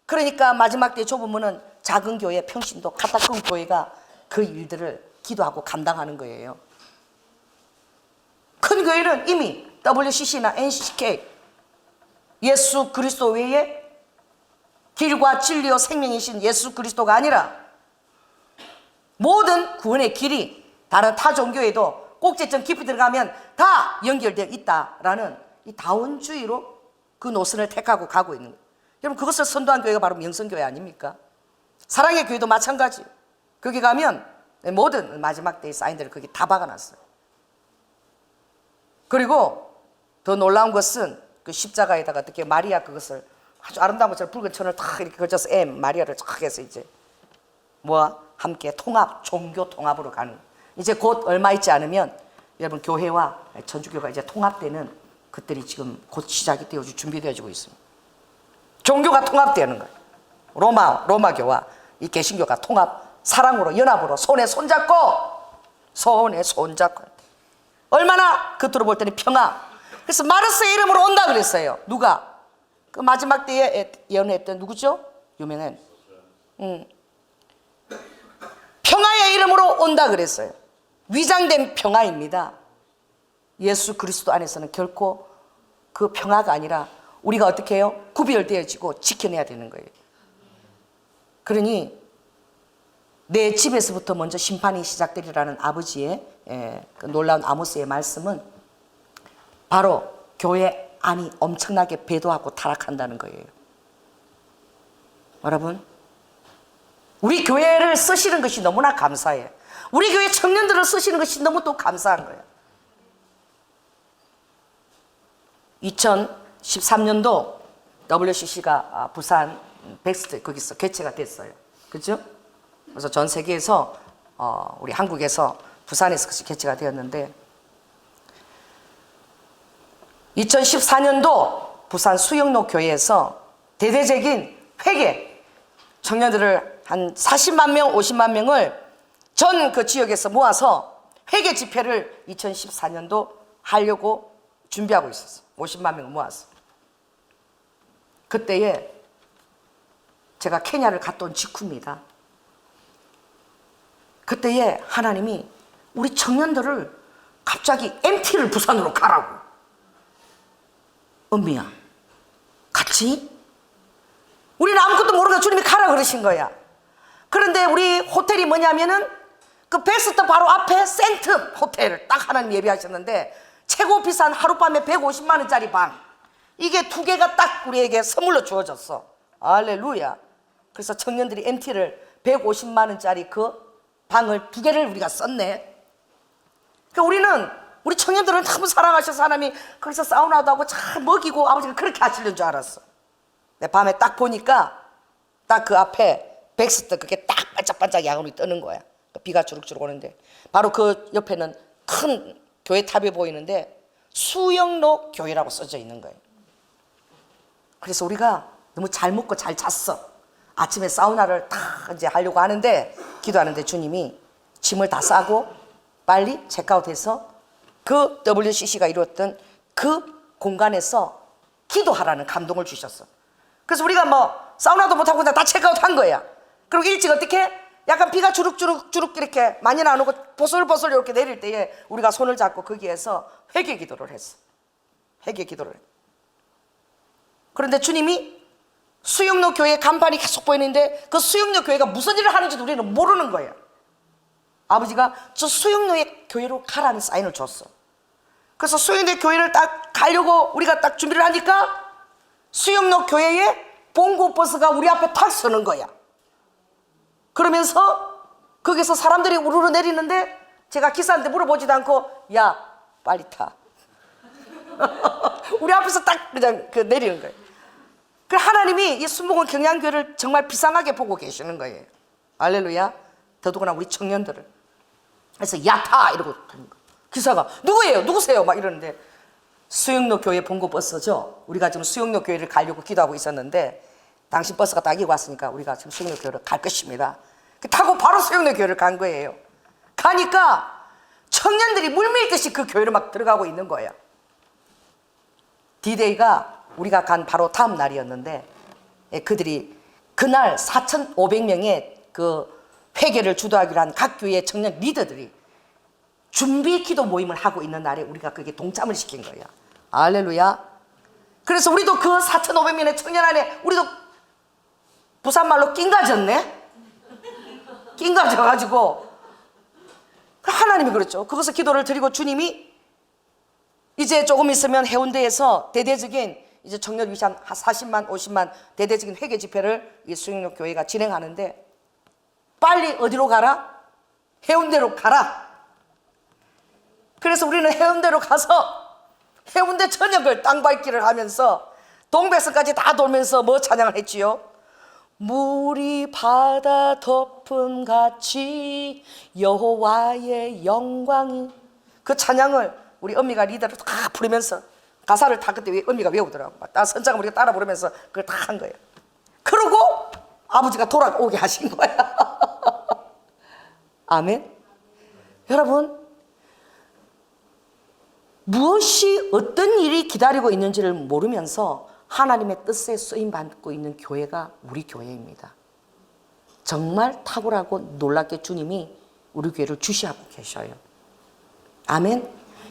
그러니까 마지막 때 좁은 문은 작은 교회, 평신도, 카타콤 교회가 그 일들을 기도하고 감당하는 거예요. 큰 교회는 이미 WCC나 NCK 예수 그리스도 외에 길과 진리요 생명이신 예수 그리스도가 아니라 모든 구원의 길이 다른 타 종교에도 꼭지점 깊이 들어가면 다 연결되어 있다라는 이 다원주의로 그 노선을 택하고 가고 있는 거예요. 여러분, 그것을 선도한 교회가 바로 명성교회 아닙니까? 사랑의 교회도 마찬가지. 거기 가면 모든 마지막 때의 사인들을 거기 다 박아놨어요. 그리고 더 놀라운 것은 그 십자가에다가 어떻게 마리아 그것을 아주 아름다운 것처럼 붉은 천을 탁 이렇게 걸쳐서 마리아를 쫙 해서 이제 뭐와 함께 통합, 종교 통합으로 가는. 이제 곧 얼마 있지 않으면 여러분 교회와 천주교가 이제 통합되는 것들이 지금 곧 시작이 되어지고 준비되어지고 있습니다. 종교가 통합되는 거예요. 로마교와 이 개신교가 통합, 사랑으로 연합으로 손에 손잡고 얼마나 겉으로 볼 때는 평화. 그래서 마르스의 이름으로 온다 그랬어요. 누가? 그 마지막 때에 예언했던 누구죠? 유명한 평화의 이름으로 온다 그랬어요. 위장된 평화입니다. 예수 그리스도 안에서는 결코 그 평화가 아니라 우리가 어떻게 해요? 구별되어지고 지켜내야 되는 거예요. 그러니 내 집에서부터 먼저 심판이 시작되리라는 아버지의 그 놀라운 아모스의 말씀은 바로 교회 안이 엄청나게 배도하고 타락한다는 거예요. 여러분, 우리 교회를 쓰시는 것이 너무나 감사해요. 우리 교회 청년들을 쓰시는 것이 너무 또 감사한 거예요. 2013년도 WCC가 부산 백스트 거기서 개최가 됐어요. 그렇죠? 그래서 전 세계에서 우리 한국에서 부산에서 그것이 개최가 되었는데 2014년도 부산 수영로 교회에서 대대적인 회개 청년들을 한 40만 명, 50만 명을 전 그 지역에서 모아서 회개 집회를 2014년도 하려고 준비하고 있었어요. 50만 명을 모아서. 그때에 제가 케냐를 갔다 온 직후입니다. 그때에 하나님이 우리 청년들을 갑자기 MT를 부산으로 가라고. 은미야, 같이? 우리는 아무것도 모르고 주님이 가라 그러신 거야. 그런데 우리 호텔이 뭐냐면은 그 베스트 바로 앞에 센트 호텔을 딱 하나님 예비하셨는데 최고 비싼 하룻밤에 150만 원짜리 방, 이게 2개가 딱 우리에게 선물로 주어졌어. 할렐루야. 그래서 청년들이 MT를 150만 원짜리 그 방을 2개를 우리가 썼네. 그러니까 우리는 우리 청년들은 너무 사랑하셔서 하나님이 거기서 사우나도 하고 잘 먹이고 아버지가 그렇게 하시는 줄 알았어. 내 밤에 딱 보니까 딱 그 앞에 백스트 그게 딱 반짝반짝 야광이 뜨는 거야. 비가 주룩주룩 오는데 바로 그 옆에는 큰 교회 탑이 보이는데 수영로 교회라고 써져 있는 거예요. 그래서 우리가 너무 잘 먹고 잘 잤어. 아침에 사우나를 다 이제 하려고 하는데 기도하는데 주님이 짐을 다 싸고 빨리 체크아웃해서 그 WCC가 이루었던 그 공간에서 기도하라는 감동을 주셨어. 그래서 우리가 뭐 사우나도 못하고 그냥 다 체크아웃 한 거야. 그리고 일찍 어떻게 약간 비가 주룩주룩 이렇게 많이는 안 오고 보슬보슬 이렇게 내릴 때에 우리가 손을 잡고 거기에서 회개 기도를 했어. 회개 기도를. 그런데 주님이 수영로 교회 간판이 계속 보이는데 그 수영로 교회가 무슨 일을 하는지도 우리는 모르는 거예요. 아버지가 저 수영로의 교회로 가라는 사인을 줬어. 그래서 수영로 교회를 딱 가려고 우리가 딱 준비를 하니까 수영로 교회에 봉고버스가 우리 앞에 탁 서는 거야. 그러면서 거기서 사람들이 우르르 내리는데 제가 기사한테 물어보지도 않고 야 빨리 타. 우리 앞에서 딱 그냥 내리는 거예요. 그 하나님이 이 순복음 경양교회를 정말 비상하게 보고 계시는 거예요. 할렐루야. 더더구나 우리 청년들을. 그래서 야타 이러고 기사가 누구예요? 누구세요? 막 이러는데 수영로 교회 봉고버스죠. 우리가 지금 수영로 교회를 가려고 기도하고 있었는데 당신 버스가 딱 이고 왔으니까 우리가 지금 수영로 교회를 갈 것입니다. 타고 바로 수영로 교회를 간 거예요. 가니까 청년들이 물밀듯이 그 교회로 막 들어가고 있는 거예요. D-Day가 우리가 간 바로 다음 날이었는데 그들이 그날 4,500명의 그 회개를 주도하기로 한 각 교회의 청년 리더들이 준비 기도 모임을 하고 있는 날에 우리가 거기에 동참을 시킨 거예요. 할렐루야. 그래서 우리도 그 4,500명의 청년 안에 우리도 부산말로 낑가졌네. 낑가져가지고 하나님이 그랬죠. 그것을 기도를 드리고 주님이 이제 조금 있으면 해운대에서 대대적인 이제 청년 위시 한 40만 50만 대대적인 회개 집회를 이 수영로 교회가 진행하는데 빨리 어디로 가라? 해운대로 가라. 그래서 우리는 해운대로 가서 해운대 저녁을 땅밟기를 하면서 동백섬까지 다 돌면서 뭐 찬양을 했지요? 물이 바다 덮음 같이 여호와의 영광이, 그 찬양을 우리 엄미가 리더로 다 부르면서 가사를 다 그때 엄미가 외우더라고. 나 선장을 우리가 따라 부르면서 그걸 다 한 거예요. 그러고 아버지가 돌아오게 하신 거야. 아멘. 여러분, 무엇이 어떤 일이 기다리고 있는지를 모르면서 하나님의 뜻에 쓰임받고 있는 교회가 우리 교회입니다. 정말 탁월하고 놀랍게 주님이 우리 교회를 주시하고 계셔요. 아멘.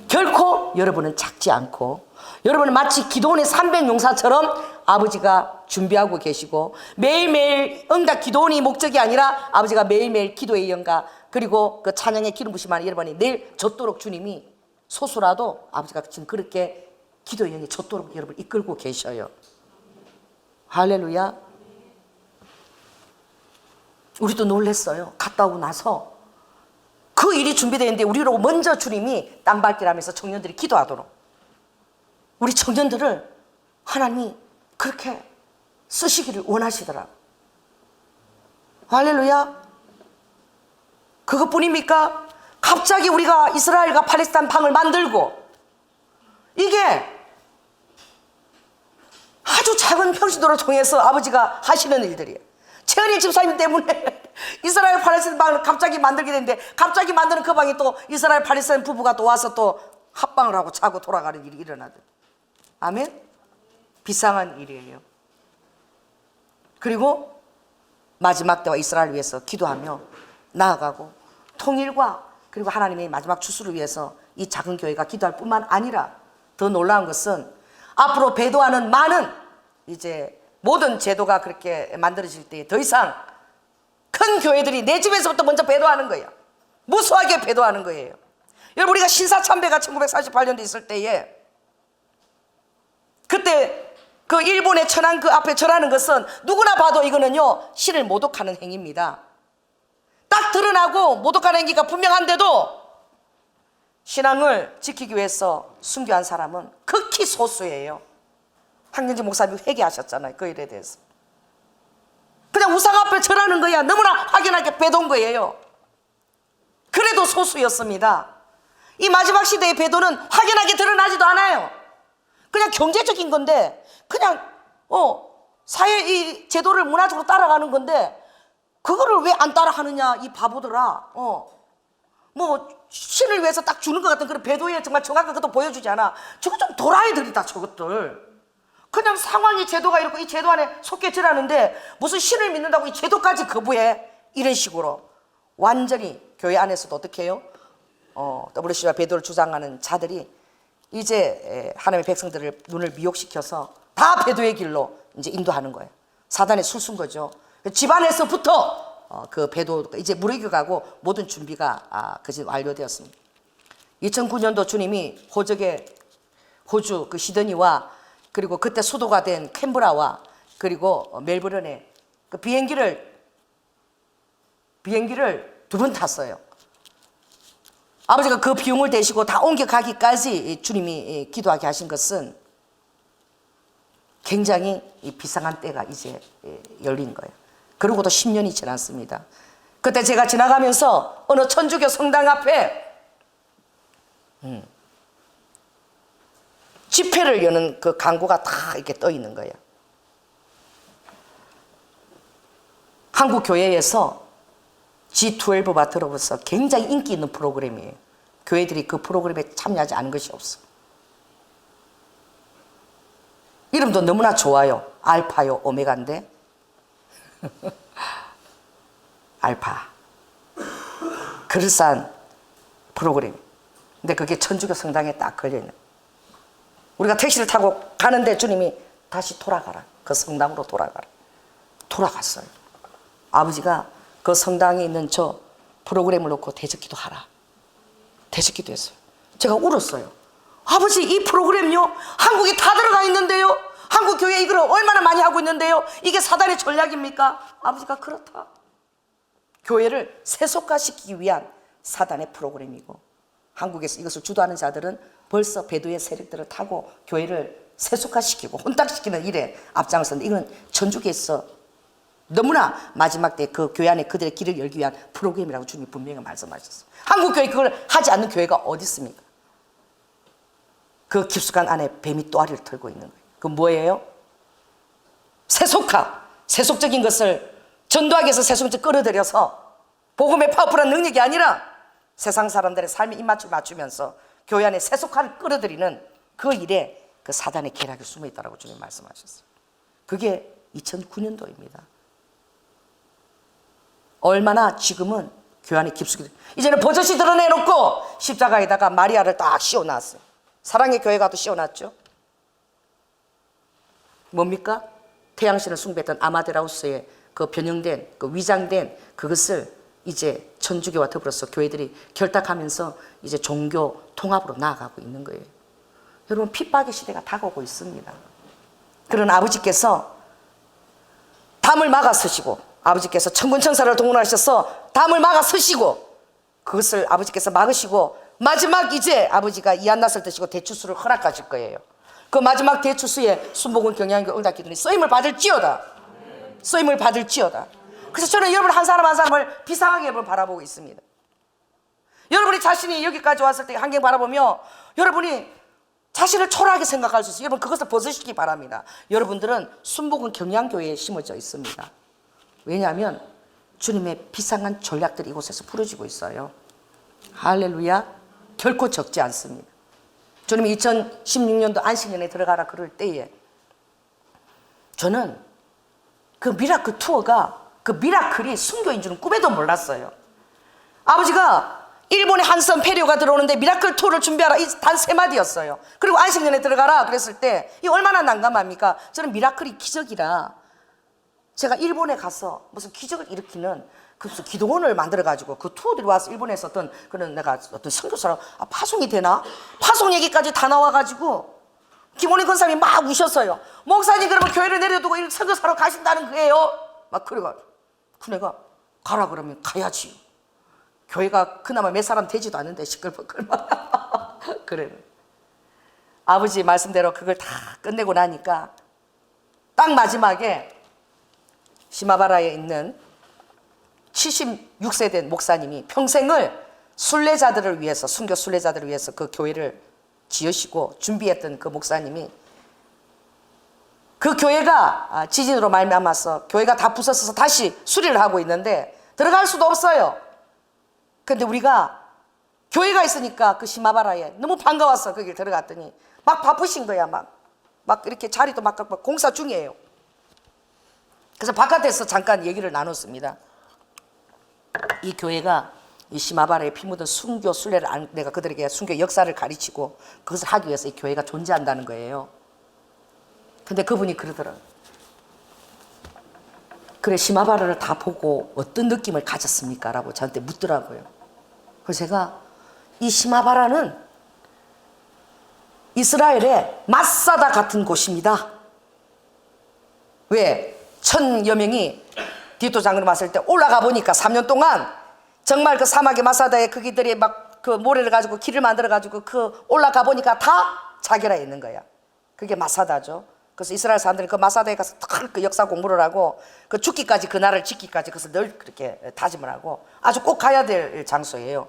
결코 여러분은 작지 않고 여러분은 마치 기도원의 300용사처럼 아버지가 준비하고 계시고 매일매일 응답 기도원이 목적이 아니라 아버지가 매일매일 기도의 영가 그리고 그 찬양의 기름 부심만 여러분이 내일 젖도록 주님이 소수라도 아버지가 지금 그렇게 기도의 영이 젖도록 여러분 이끌고 계셔요. 할렐루야. 우리도 놀랬어요. 갔다 오고 나서 그 일이 준비되는데 우리로 먼저 주님이 땅밟기를 하면서 청년들이 기도하도록 우리 청년들을 하나님이 그렇게 쓰시기를 원하시더라고요. 할렐루야. 그것뿐입니까? 갑자기 우리가 이스라엘과 팔레스타인 방을 만들고 이게 아주 작은 평신도를 통해서 아버지가 하시는 일들이에요. 최은희 집사님 때문에 이스라엘 팔레스타인 방을 갑자기 만들게 됐는데 갑자기 만드는 그 방에 또 이스라엘 팔레스타인 부부가 또 와서 또 합방을 하고 자고 돌아가는 일이 일어나더라고요. 아멘. 비상한 일이에요. 그리고 마지막 때와 이스라엘 위해서 기도하며 나아가고 통일과 그리고 하나님의 마지막 추수를 위해서 이 작은 교회가 기도할 뿐만 아니라 더 놀라운 것은 앞으로 배도하는 많은 이제 모든 제도가 그렇게 만들어질 때 더 이상 큰 교회들이 내 집에서부터 먼저 배도하는 거예요. 무수하게 배도하는 거예요. 여러분 우리가 신사참배가 1948년도에 있을 때에 그때 그 일본의 천황 그 앞에 절하는 것은 누구나 봐도 이거는요 신을 모독하는 행위입니다. 딱 드러나고 모독하는 행위가 분명한데도 신앙을 지키기 위해서 순교한 사람은 극히 소수예요. 황경진 목사님 회개하셨잖아요. 그 일에 대해서. 그냥 우상 앞에 절하는 거야. 너무나 확연하게 배도인 거예요. 그래도 소수였습니다. 이 마지막 시대의 배도는 확연하게 드러나지도 않아요. 그냥 경제적인 건데 그냥 사회 이 제도를 문화적으로 따라가는 건데 그거를 왜 안 따라하느냐 이 바보들아. 뭐 신을 위해서 딱 주는 것 같은 그런 배도에 정말 정확한 것도 보여주지 않아. 저거 좀 도라이들이다 저것들. 그냥 상황이 제도가 이렇고 이 제도 안에 속해지라는데 무슨 신을 믿는다고 이 제도까지 거부해? 이런 식으로 완전히 교회 안에서도 어떻게 해요? WC와 배도를 주장하는 자들이 이제 하나님의 백성들을 눈을 미혹시켜서 다 배도의 길로 이제 인도하는 거예요. 사단의 술수인 거죠. 집안에서부터 그 배도 이제 무르익어가고 모든 준비가 그지 완료되었습니다. 2009년도 주님이 호주 그 시드니와 그리고 그때 수도가 된 캔버라와 그리고 멜버른에 그 비행기를 두 번 탔어요. 아버지가 그 비용을 대시고 다 옮겨가기까지 주님이 기도하게 하신 것은 굉장히 비상한 때가 이제 열린 거예요. 그러고도 10년이 지났습니다. 그때 제가 지나가면서 어느 천주교 성당 앞에 집회를 여는 그 광고가 다 이렇게 떠 있는 거예요. 한국 교회에서 G12가 들어와서 굉장히 인기 있는 프로그램이에요. 교회들이 그 프로그램에 참여하지 않은 것이 없어. 이름도 너무나 좋아요. 알파요, 오메가인데 알파. 그럴싸한 프로그램. 근데 그게 천주교 성당에 딱 걸려있는. 우리가 택시를 타고 가는데 주님이 다시 돌아가라. 그 성당으로 돌아가라. 돌아갔어요. 아버지가 그 성당에 있는 저 프로그램을 놓고 대적기도 하라. 대적기도 했어요. 제가 울었어요. 아버지, 이 프로그램요? 한국에 다 들어가 있는데요? 한국 교회 이걸 얼마나 많이 하고 있는데요? 이게 사단의 전략입니까? 아버지가 그렇다. 교회를 세속화시키기 위한 사단의 프로그램이고 한국에서 이것을 주도하는 자들은 벌써 배도의 세력들을 타고 교회를 세속화시키고 혼탁시키는 일에 앞장섰는데 이건 천주교에서 너무나 마지막 때 그 교회 안에 그들의 길을 열기 위한 프로그램이라고 주님이 분명히 말씀하셨어요. 한국 교회 그걸 하지 않는 교회가 어디 있습니까? 그 깊숙한 안에 뱀이 또아리를 털고 있는 거예요. 그 뭐예요? 세속화, 세속적인 것을 전도하기 위해서 세속적으로 끌어들여서 복음의 파워풀한 능력이 아니라 세상 사람들의 삶에 입맛을 맞추면서 교회 안에 세속화를 끌어들이는 그 일에 그 사단의 계략이 숨어 있다고 주님 말씀하셨어요. 그게 2009년도입니다. 얼마나 지금은 교회 안에 깊숙이 이제는 버젓이 드러내놓고 십자가에다가 마리아를 딱 씌워놨어요. 사랑의 교회가 또 씌워놨죠. 뭡니까? 태양신을 숭배했던 아마데라우스의 그 변형된 그 위장된 그것을 이제 천주교와 더불어서 교회들이 결탁하면서 이제 종교 통합으로 나아가고 있는 거예요. 여러분, 핍박의 시대가 다가오고 있습니다. 그런 아버지께서 담을 막아 서시고 아버지께서 천군천사를 동원하셔서 담을 막아 서시고 그것을 아버지께서 막으시고 마지막 이제 아버지가 이한낫을 드시고 대추수를 허락하실 거예요. 그 마지막 대추수에 순복음 경향교 응답기도니 쓰임을 받을지어다. 쓰임을 받을지어다. 그래서 저는 여러분 한 사람 한 사람을 비상하게 여러분 바라보고 있습니다. 여러분이 자신이 여기까지 왔을 때 한경 바라보며 여러분이 자신을 초라하게 생각할 수 있어요. 여러분 그것을 벗으시기 바랍니다. 여러분들은 순복음 경향교회에 심어져 있습니다. 왜냐하면 주님의 비상한 전략들이 이곳에서 풀어지고 있어요. 할렐루야. 결코 적지 않습니다. 주님이 2016년도 안식년에 들어가라 그럴 때에 저는 그 미라클 투어가 그 미라클이 순교인 줄은 꿈에도 몰랐어요. 아버지가 일본의 한섬 페리오가 들어오는데 미라클 투어를 준비하라 이 단 3마디였어요. 그리고 안식년에 들어가라 그랬을 때 이 얼마나 난감합니까? 저는 미라클이 기적이라 제가 일본에 가서 무슨 기적을 일으키는 그래서 기도원을 만들어가지고 그 투어들이 와서 일본에서 그런 내가 어떤 선교사로 파송이 되나? 파송 얘기까지 다 나와가지고 김원희 권사님이 막 우셨어요. 목사님 그러면 교회를 내려두고 이 선교사로 가신다는 거예요? 막 그래가지고 그 내가 가라 그러면 가야지. 교회가 그나마 몇 사람 되지도 않는데 시끌벅끌막 그래. 아버지 말씀대로 그걸 다 끝내고 나니까 딱 마지막에 시마바라에 있는 76세 된 목사님이 평생을 순례자들을 위해서 순교 순례자들을 위해서 그 교회를 지으시고 준비했던 그 목사님이 그 교회가 지진으로 말미암아서 교회가 다 부서져서 다시 수리를 하고 있는데 들어갈 수도 없어요. 근데 우리가 교회가 있으니까 그 시마바라에 너무 반가워서 거기 들어갔더니 막 바쁘신 거야. 막 막 이렇게 자리도 막 공사 중이에요. 그래서 바깥에서 잠깐 얘기를 나눴습니다. 이 교회가 이 시마바라에 피 묻은 순교 순례를 내가 그들에게 순교 역사를 가르치고 그것을 하기 위해서 이 교회가 존재한다는 거예요. 근데 그분이 그러더라고요. 그래, 시마바라를 다 보고 어떤 느낌을 가졌습니까? 라고 저한테 묻더라고요. 그래서 제가 이 시마바라는 이스라엘의 마사다 같은 곳입니다. 왜? 1000여 명이 디도 장군을 봤을 때 올라가 보니까 3년 동안 정말 그 사막의 마사다에 거기들이 막 그 모래를 가지고 길을 만들어 가지고 그 올라가 보니까 다 자결해 있는 거야. 그게 마사다죠. 그래서 이스라엘 사람들이 그 마사다에 가서 그 역사 공부를 하고 그 죽기까지 그 나라를 지키기까지 그래서 늘 그렇게 다짐을 하고 아주 꼭 가야 될 장소예요.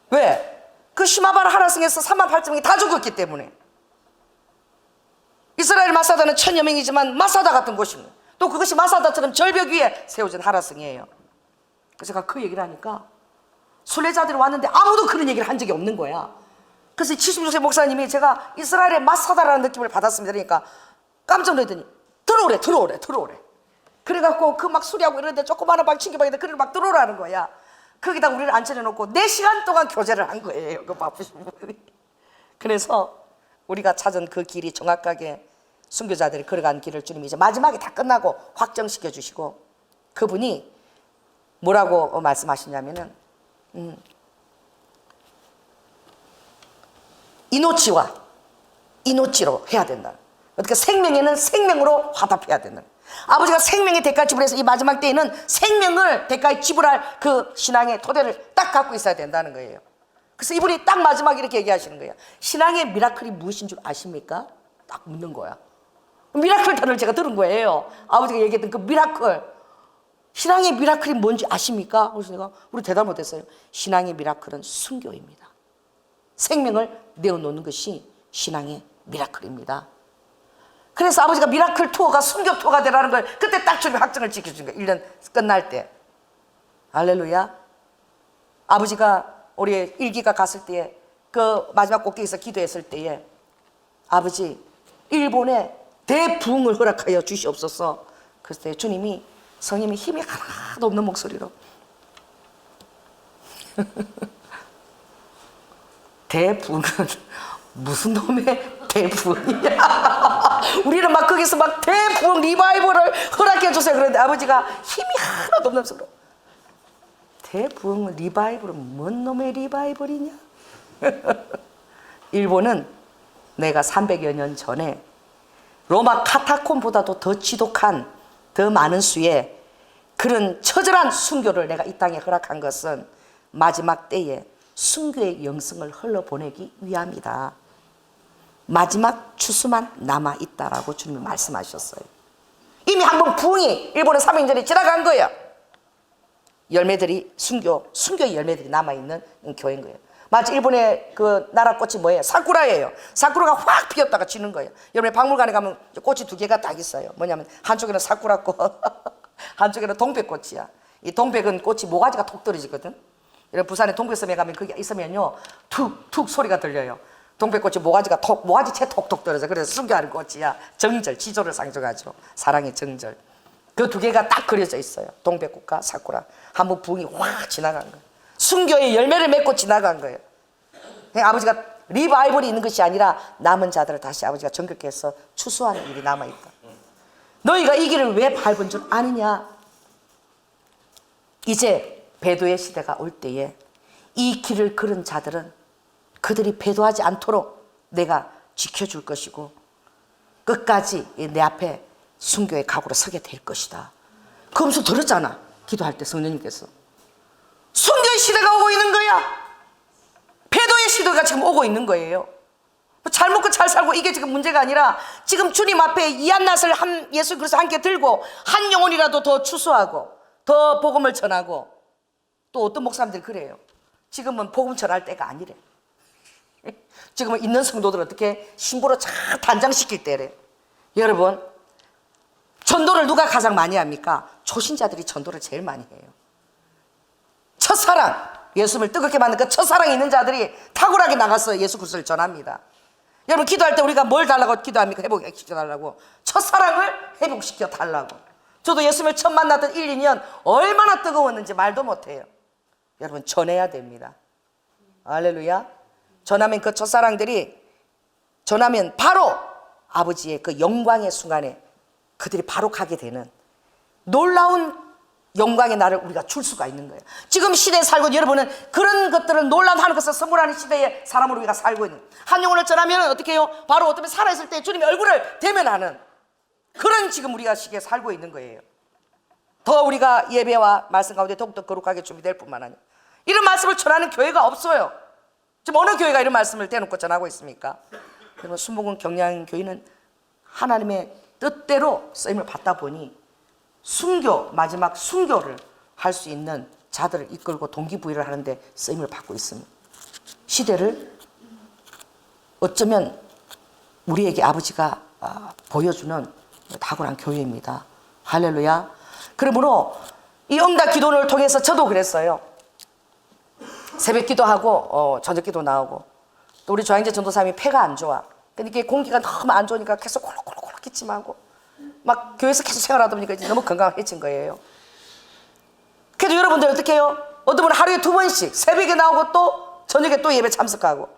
왜? 그 시마바라 하나성에서 38,000명이 다 죽었기 때문에. 이스라엘 마사다는 1000여 명이지만 마사다 같은 곳입니다. 또 그것이 마사다처럼 절벽 위에 세워진 하나성이에요. 그래서 제가 그 얘기를 하니까 순례자들이 왔는데 아무도 그런 얘기를 한 적이 없는 거야. 그래서 76세 목사님이 제가 이스라엘의 마사다라는 느낌을 받았습니다. 그러니까 깜짝 놀랐더니 들어오래. 그래갖고 그 막 수리하고 이러는데 조그마한 방 챙겨봐야겠는데 그걸 막 들어오라는 거야. 거기다 우리를 앉혀놓고 4시간 동안 교제를 한 거예요. 그 바쁘신 분이. 그래서 우리가 찾은 그 길이 정확하게 순교자들이 걸어간 길을 주님이 이제 마지막에 다 끝나고 확정시켜 주시고 그분이 뭐라고 말씀하시냐면은 이노치로 해야 된다. 어떻게 생명에는 생명으로 화답해야 된다. 아버지가 생명의 대가 지불해서 이 마지막 때에는 생명을 대가에 지불할 그 신앙의 토대를 딱 갖고 있어야 된다는 거예요. 그래서 이분이 딱 마지막에 이렇게 얘기하시는 거예요. 신앙의 미라클이 무엇인 줄 아십니까? 딱 묻는 거야. 미라클 단어를 제가 들은 거예요. 아버지가 얘기했던 그 미라클. 신앙의 미라클이 뭔지 아십니까? 그래서 내가 우리 대답 못했어요. 신앙의 미라클은 순교입니다. 생명을 내어놓는 것이 신앙의 미라클입니다. 그래서 아버지가 미라클 투어가 순교 투어가 되라는 걸 그때 딱 주님 확정을 지켜준 거예요. 1년 끝날 때. 할렐루야. 아버지가 우리 일기가 갔을 때에 그 마지막 꼭대기에서 기도했을 때에 아버지 일본에 대부흥을 허락하여 주시옵소서. 그때 주님이 성님이 힘이 하나도 없는 목소리로 대부흥은 무슨 놈의 대부흥이야. 우리는 막 거기서 막 대부흥 리바이벌을 허락해 주세요. 그런데 아버지가 힘이 하나도 없는 소리로 대부흥 리바이벌은 뭔 놈의 리바이벌이냐. 일본은 내가 300여 년 전에 로마 카타콤보다도 더 지독한 더 많은 수의 그런 처절한 순교를 내가 이 땅에 허락한 것은 마지막 때에 순교의 영성을 흘러보내기 위함이다. 마지막 추수만 남아있다라고 주님이 말씀하셨어요. 이미 한번 부흥이 일본의 3년 전에 지나간 거예요. 열매들이 순교의 열매들이 남아있는 교회인 거예요. 마치 일본의 그 나라 꽃이 뭐예요? 사쿠라예요. 사쿠라가 확 피었다가 지는 거예요. 여러분 박물관에 가면 꽃이 2개가 딱 있어요. 뭐냐면 한쪽에는 사쿠라꽃 한쪽에는 동백꽃이야. 이 동백은 꽃이 모가지가 톡 떨어지거든. 여러분 부산의 동백섬에 가면 그게 있으면요 툭툭 소리가 들려요. 동백꽃이 모가지채 톡톡 떨어져. 그래서 순교하는 꽃이야. 정절, 지조를 상징하죠. 사랑의 정절. 그 2개가 딱 그려져 있어요. 동백꽃과 사쿠라. 한번 부흥이 확 지나간 거예요. 순교의 열매를 맺고 지나간 거예요. 아버지가 리바이벌이 있는 것이 아니라 남은 자들을 다시 아버지가 정결케 해서 추수하는 일이 남아있다. 너희가 이 길을 왜 밟은 줄 아느냐. 이제 배도의 시대가 올 때에 이 길을 걸은 자들은 그들이 배도하지 않도록 내가 지켜줄 것이고 끝까지 내 앞에 순교의 각오로 서게 될 것이다. 그 음성 들었잖아. 기도할 때 성령님께서. 순교의 시대가 오고 있는 거야. 배도의 시대가 지금 오고 있는 거예요. 잘 먹고 잘 살고 이게 지금 문제가 아니라 지금 주님 앞에 이한낫을 예수 그리스도 함께 들고 한 영혼이라도 더 추수하고 더 복음을 전하고 또 어떤 목사님들이 그래요. 지금은 복음 전할 때가 아니래. 지금은 있는 성도들 어떻게 신부로 잘 단장시킬 때래. 여러분 전도를 누가 가장 많이 합니까? 초신자들이 전도를 제일 많이 해요. 첫사랑 예수님을 뜨겁게 만든 그 첫사랑이 있는 자들이 탁월하게 나가서 예수 그리스도를 전합니다. 여러분 기도할 때 우리가 뭘 달라고 기도합니까? 회복시켜달라고. 첫사랑을 회복시켜달라고. 저도 예수님을 처음 만났던 1, 2년 얼마나 뜨거웠는지 말도 못해요. 여러분 전해야 됩니다. 할렐루야. 전하면 그 첫사랑들이 전하면 바로 아버지의 그 영광의 순간에 그들이 바로 가게 되는 놀라운 영광의 날을 우리가 줄 수가 있는 거예요. 지금 시대에 살고 여러분은 그런 것들을 놀라운 하는 것을 선물하는 시대에 사람으로 우리가 살고 있는, 한 영혼을 전하면 어떻게 해요? 바로 어떤 살아있을 때 주님의 얼굴을 대면하는 그런 지금 우리가 시기에 살고 있는 거예요. 더 우리가 예배와 말씀 가운데 더욱더 거룩하게 준비될 뿐만 아니라 이런 말씀을 전하는 교회가 없어요. 지금 어느 교회가 이런 말씀을 대놓고 전하고 있습니까? 여러분 순복음 경량교회는 하나님의 뜻대로 쓰임을 받다 보니 순교, 마지막 순교를 할 수 있는 자들을 이끌고 동기부여를 하는데 쓰임을 받고 있습니다. 시대를 어쩌면 우리에게 아버지가 보여주는 탁월한 교회입니다. 할렐루야. 그러므로 이 응답 기도를 통해서 저도 그랬어요. 새벽 기도하고 저녁 기도 나오고, 또 우리 조양재 전도사님이 폐가 안 좋아. 근데 이게 공기가 너무 안 좋으니까 계속 콜록콜록 기침하고 막 교회에서 계속 생활하다 보니까 이제 너무 건강해진 거예요. 그래도 여러분들 어떻게 해요? 어떤 분은 하루에 2번씩 새벽에 나오고 또 저녁에 또 예배 참석하고.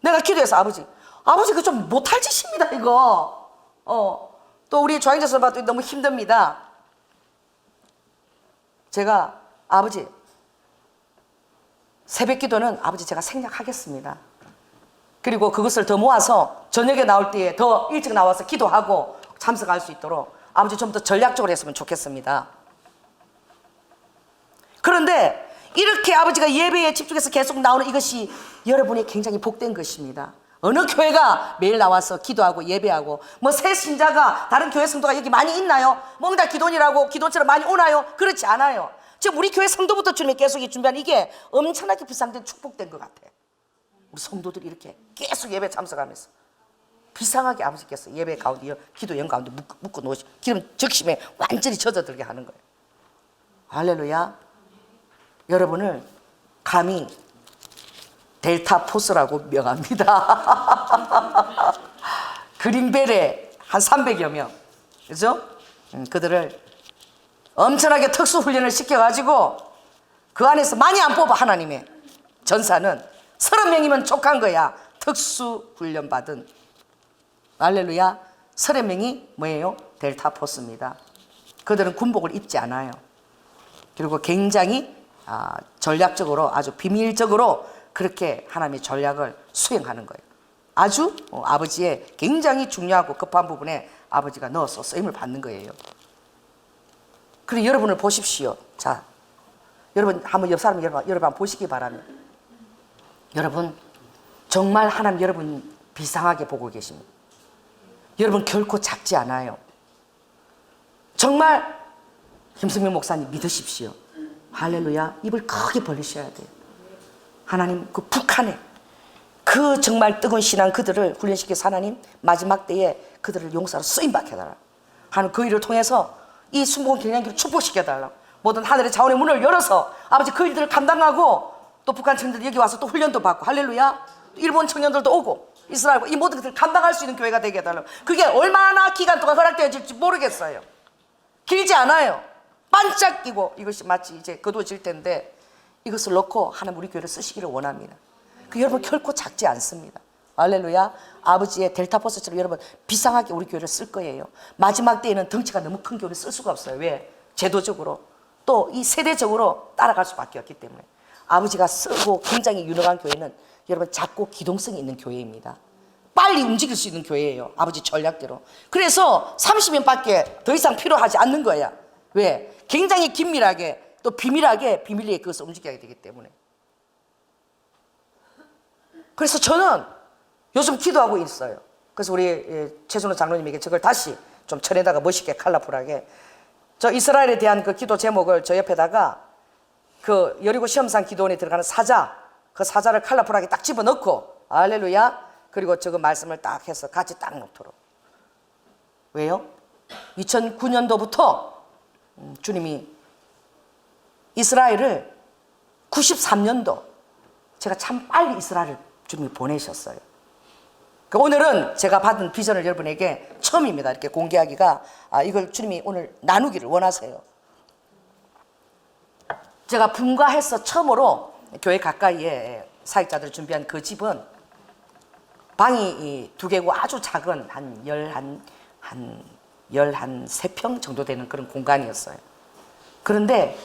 내가 기도해서 아버지 그거 좀 못할 짓입니다 이거. 또 우리 조양재 선생님도 너무 힘듭니다. 제가 아버지 새벽 기도는 아버지 제가 생략하겠습니다. 그리고 그것을 더 모아서 저녁에 나올 때에 더 일찍 나와서 기도하고 참석할 수 있도록 아버지 좀 더 전략적으로 했으면 좋겠습니다. 그런데 이렇게 아버지가 예배에 집중해서 계속 나오는 이것이 여러분이 굉장히 복된 것입니다. 어느 교회가 매일 나와서 기도하고 예배하고, 뭐 새 신자가 다른 교회 성도가 여기 많이 있나요? 뭔가 기도원이라고 기도처럼 많이 오나요? 그렇지 않아요. 지금 우리 교회 성도부터 주님이 계속 준비한 이게 엄청나게 비상된 축복된 것 같아. 우리 성도들이 이렇게 계속 예배 참석하면서 비상하게 아버지께서 예배 가운데 기도 영 가운데 묶어 놓으시고 기름 적심에 완전히 젖어들게 하는 거예요. 할렐루야. 여러분을 감히 델타 포스라고 명합니다. 그린벨에 한 300여 명, 그죠? 그들을 엄청나게 특수 훈련을 시켜가지고 그 안에서 많이 안 뽑아. 하나님의 전사는 30명이면 족한 거야. 특수 훈련 받은, 할렐루야, 30명이 뭐예요? 델타 포스입니다. 그들은 군복을 입지 않아요. 그리고 굉장히 전략적으로 아주 비밀적으로 그렇게 하나님의 전략을 수행하는 거예요. 아주 아버지의 굉장히 중요하고 급한 부분에 아버지가 넣어서 쓰임을 받는 거예요. 그리고 여러분을 보십시오. 자, 여러분 한번 옆 사람 여러분 한번 보시기 바랍니다. 여러분 정말 하나님 여러분 비상하게 보고 계십니다. 여러분 결코 작지 않아요. 정말 김승명 목사님 믿으십시오. 할렐루야. 입을 크게 벌리셔야 돼요. 하나님 그 북한에 그 정말 뜨거운 신앙 그들을 훈련시켜서 하나님 마지막 때에 그들을 용사로 쓰임받게 해달라고 하나님 그 일을 통해서 이 순복음 경량교회를 축복시켜달라고 모든 하늘의 자원의 문을 열어서 아버지 그 일들을 감당하고 또 북한 청년들이 여기 와서 또 훈련도 받고 할렐루야, 일본 청년들도 오고 이스라엘 이 모든 것들을 감당할 수 있는 교회가 되게 해달라고. 그게 얼마나 기간 동안 허락되어질지 모르겠어요. 길지 않아요. 반짝이고 이것이 마치 이제 거두어질 텐데 이것을 넣고 하나님 우리 교회를 쓰시기를 원합니다. 그 여러분 결코 작지 않습니다. 할렐루야. 아버지의 델타포스처럼 여러분 비상하게 우리 교회를 쓸 거예요. 마지막 때에는 덩치가 너무 큰 교회를 쓸 수가 없어요. 왜? 제도적으로 또 이 세대적으로 따라갈 수밖에 없기 때문에 아버지가 쓰고 굉장히 유능한 교회는 여러분 작고 기동성이 있는 교회입니다. 빨리 움직일 수 있는 교회예요. 아버지 전략대로. 그래서 30명밖에 더 이상 필요하지 않는 거야. 왜? 굉장히 긴밀하게 또 비밀하게 비밀리에 그것을 움직여야 되기 때문에. 그래서 저는 요즘 기도하고 있어요. 그래서 우리 최준호 장로님에게 저걸 다시 좀 천에다가 멋있게 컬러풀하게 저 이스라엘에 대한 그 기도 제목을 저 옆에다가 그 여리고 시험상 기도원에 들어가는 사자, 그 사자를 컬러풀하게 딱 집어넣고 할렐루야, 그리고 저거 말씀을 딱 해서 같이 딱 놓도록. 왜요? 2009년도부터 주님이 이스라엘을 93년도 제가 참 빨리 이스라엘을 주님이 보내셨어요. 오늘은 제가 받은 비전을 여러분에게 처음입니다. 이렇게 공개하기가. 이걸 주님이 오늘 나누기를 원하세요. 제가 분가해서 처음으로 교회 가까이에 사역자들 준비한 그 집은 방이 2개고 아주 작은 한 13평 정도 되는 그런 공간이었어요. 그런데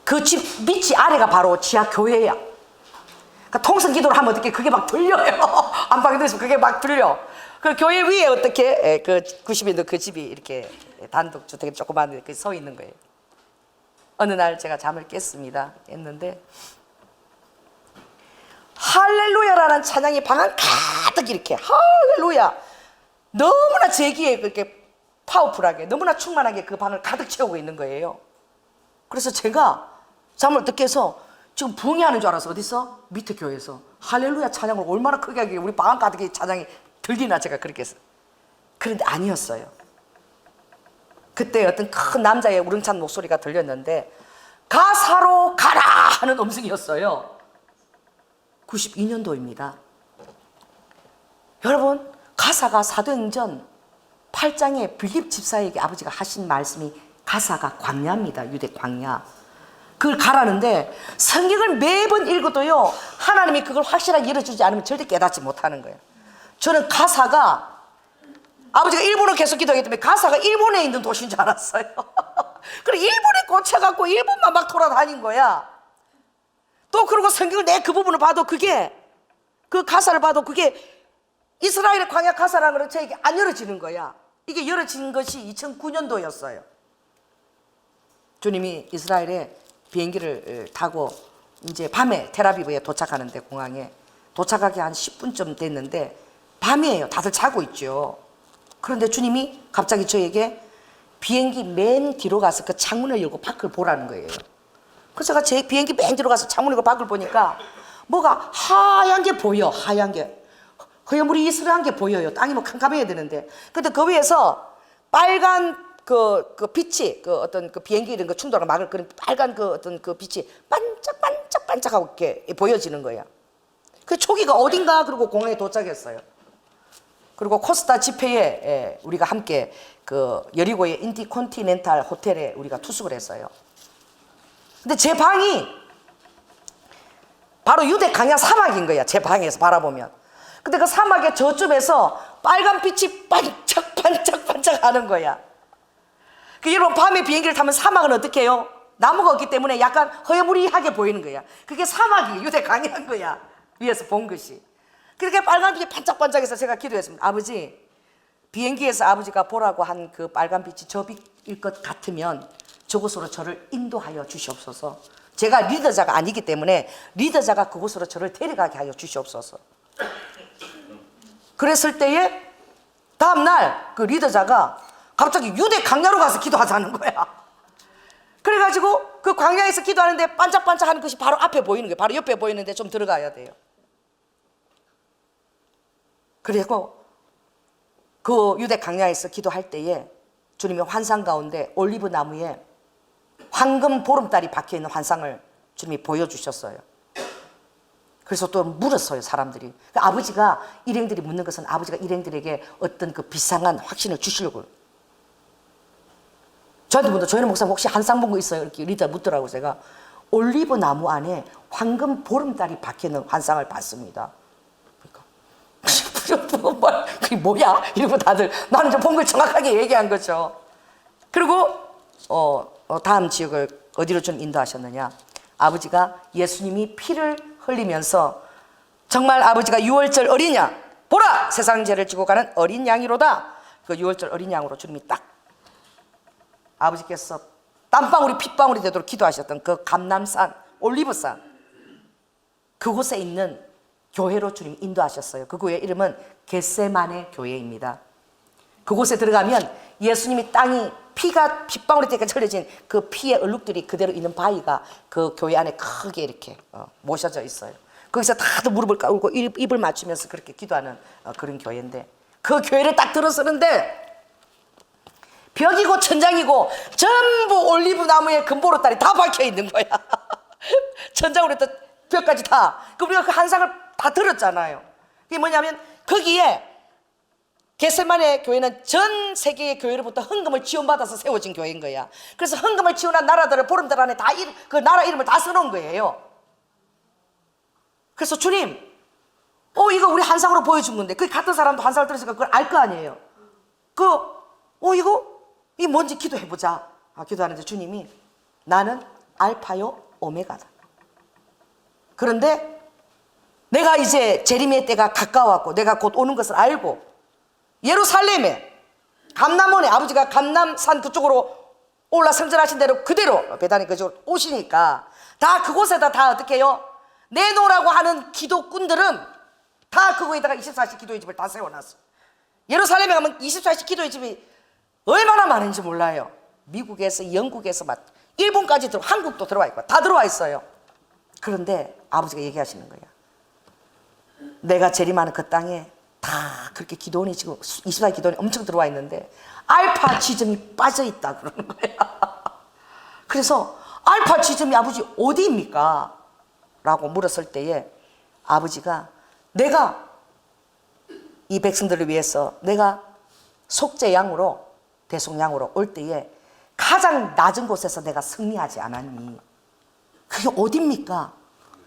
그 집 밑이 아래가 바로 지하 교회야. 그러니까 통성 기도를 하면 어떻게 그게 막 들려요. 안방에 들어서 그게 막 들려. 그 교회 위에 어떻게 그 90인도 그 집이 이렇게 단독 주택이 조그만 이렇게 서 있는 거예요. 어느 날 제가 잠을 깼습니다. 했는데 할렐루야라는 찬양이 방 안 가득 이렇게 할렐루야 너무나 제기에 그렇게 파워풀하게 너무나 충만하게 그 방을 가득 채우고 있는 거예요. 그래서 제가 잠을 늦게 해서 지금 붕괴하는 줄 알았어. 어디서? 밑에 교회에서 할렐루야 찬양을 얼마나 크게 하길래 우리 방 가득히 찬양이 들리나 제가 그렇게 했어요. 그런데 아니었어요. 그때 어떤 큰 남자의 우렁찬 목소리가 들렸는데 가사로 가라 하는 음성이었어요. 92년도입니다. 여러분, 가사가 사도행전 8장에 빌립 집사에게 아버지가 하신 말씀이 가사가 광야입니다. 유대 광야. 그걸 가라는데 성경을 매번 읽어도요 하나님이 그걸 확실하게 열어주지 않으면 절대 깨닫지 못하는 거예요. 저는 가사가 아버지가 일본어 계속 기도하기 때문에 가사가 일본에 있는 도시인 줄 알았어요. 그래 일본에 꽂혀갖고 일본만 막 돌아다닌 거야. 또 그리고 성경을 내 그 부분을 봐도 그게 그 가사를 봐도 그게 이스라엘의 광야 가사라는 걸 저에게 안 열어지는 거야. 이게 열어진 것이 2009년도였어요. 주님이 이스라엘에 비행기를 타고 이제 밤에 텔아비브에 도착하는데 공항에 도착하기 한 10분쯤 됐는데 밤이에요. 다들 자고 있죠. 그런데 주님이 갑자기 저에게 비행기 맨 뒤로 가서 그 창문을 열고 밖을 보라는 거예요. 그래서 제가 제 비행기 맨 뒤로 가서 창문을 열고 밖을 보니까 뭐가 하얀 게 보여. 하얀 게 허여물이 이슬한 게 보여요. 땅이 뭐 캄캄해야 되는데 근데 그 위에서 빨간 그 빛이 그 어떤 그 비행기 이런 거 충돌을 막을 그런 빨간 그 어떤 그 빛이 반짝반짝반짝하고 이렇게 보여지는 거야. 그 초기가 어딘가 그리고 공항에 도착했어요. 그리고 코스타 집회에 우리가 함께 그 여리고의 인디콘티넨탈 호텔에 우리가 투숙을 했어요. 근데 제 방이 바로 유대 강야 사막인 거야. 제 방에서 바라보면. 근데 그 사막의 저쪽에서 빨간 빛이 반짝반짝반짝 하는 거야. 그 여러분 밤에 비행기를 타면 사막은 어떻게 해요? 나무가 없기 때문에 약간 허여무리하게 보이는 거야. 그게 사막이 유대 강야인 거야. 위에서 본 것이. 그렇게 빨간 빛이 반짝반짝해서 제가 기도했습니다. 아버지, 비행기에서 아버지가 보라고 한 그 빨간 빛이 저 빛일 것 같으면 저곳으로 저를 인도하여 주시옵소서. 제가 리더자가 아니기 때문에 리더자가 그곳으로 저를 데려가게 하여 주시옵소서. 그랬을 때에 다음날 그 리더자가 갑자기 유대 광야로 가서 기도하자는 거야. 그래가지고 그 광야에서 기도하는데 반짝반짝하는 것이 바로 앞에 보이는 거예요. 바로 옆에 보이는데 좀 들어가야 돼요. 그리고 그 유대 광야에서 기도할 때에 주님의 환상 가운데 올리브 나무에 황금 보름달이 박혀있는 환상을 주님이 보여주셨어요. 그래서 또 물었어요, 사람들이. 아버지가 일행들이 묻는 것은 아버지가 일행들에게 어떤 그 비상한 확신을 주시려고. 저한테 묻다, 저희는 목사님 혹시 환상 본 거 있어요? 이렇게 리더 묻더라고요. 제가 올리브 나무 안에 황금 보름달이 박혀있는 환상을 봤습니다. 그러니까 그게 뭐야? 이러고 다들 나는 좀 본 걸 정확하게 얘기한 거죠. 그리고 다음 지역을 어디로 좀 인도하셨느냐? 아버지가 예수님이 피를 흘리면서 정말 아버지가 유월절 어린 양, 보라! 세상 죄를 지고 가는 어린 양이로다. 그 유월절 어린 양으로 주님이 딱 아버지께서 땀방울이 핏방울이 되도록 기도하셨던 그 감람산, 올리브산 그곳에 있는 교회로 주님이 인도하셨어요. 그 교회 이름은 겟세마네 교회입니다. 그곳에 들어가면 예수님이 땅이 피가 핏방울이 때까지 흘려진 그 피의 얼룩들이 그대로 있는 바위가 그 교회 안에 크게 이렇게 모셔져 있어요. 거기서 다들 무릎을 꿇고 입을 맞추면서 그렇게 기도하는 그런 교회인데 그 교회를 딱 들어서는데 벽이고 천장이고 전부 올리브 나무에 금보로달이 다 박혀 있는 거야. 천장으로부터 벽까지 다. 그럼 우리가 그 환상을 다 들었잖아요. 그게 뭐냐면 거기에 겟세마네 교회는 전 세계의 교회로부터 헌금을 지원받아서 세워진 교회인 거야. 그래서 헌금을 지원한 나라들을 보름달 안에 다 그 나라 이름을 다 써놓은 거예요. 그래서 주님, 이거 우리 환상으로 보여준 건데, 그 같은 사람도 환상을 들으니까 그걸 알 거 아니에요. 이 뭔지 기도해보자. 기도하는데 주님이 나는 알파요 오메가다. 그런데 내가 이제 재림의 때가 가까웠고 내가 곧 오는 것을 알고 예루살렘에 감남원에 아버지가 감남산 그쪽으로 올라 성전하신 대로 그대로 베다니 그쪽으로 오시니까 다 그곳에다 다 어떻게 해요? 내놓으라고 하는 기도꾼들은 다 그거에다가 24시 기도의 집을 다 세워놨어. 예루살렘에 가면 24시 기도의 집이 얼마나 많은지 몰라요. 미국에서 영국에서 막 일본까지 한국도 들어와 있고 다 들어와 있어요. 그런데 아버지가 얘기하시는 거예요. 내가 재림하는 그 땅에 다 그렇게 기도원이 지금 24시 기도원이 엄청 들어와 있는데 알파 지점이 빠져 있다 그러는 거야. 그래서 알파 지점이 아버지 어디입니까? 라고 물었을 때에 아버지가 내가 이 백성들을 위해서 내가 속죄양으로 대속양으로 올 때에 가장 낮은 곳에서 내가 승리하지 않았니? 그게 어딥니까?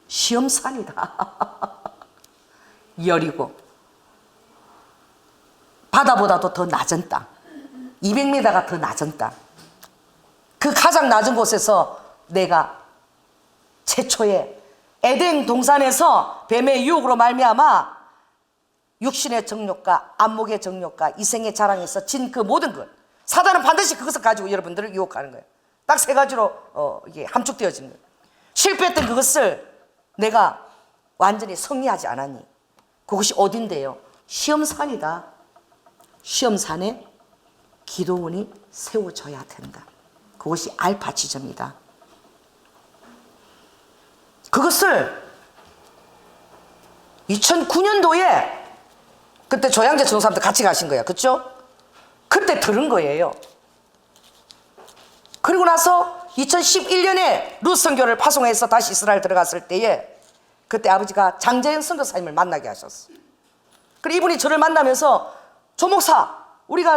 시험산이다. 여리고 바다보다도 더 낮은 땅 200m가 더 낮은 땅 그 가장 낮은 곳에서 내가 최초의 에덴 동산에서 뱀의 유혹으로 말미암아 육신의 정욕과 안목의 정욕과 이생의 자랑에서 진 그 모든 것 사단은 반드시 그것을 가지고 여러분들을 유혹하는 거예요. 딱 세 가지로 이게 함축되어진 거예요. 실패했던 그것을 내가 완전히 승리하지 않았니? 그것이 어딘데요? 시험산이다. 시험산에 기도원이 세워져야 된다. 그것이 알파 지점이다. 그것을 2009년도에 그때 조양재 전사님도 같이 가신 거예요. 그렇죠? 그때 들은 거예요. 그리고 나서 2011년에 룻 선교를 파송해서 다시 이스라엘 들어갔을 때에 그때 아버지가 장재영 선교사님을 만나게 하셨어요. 그리고 이분이 저를 만나면서 조목사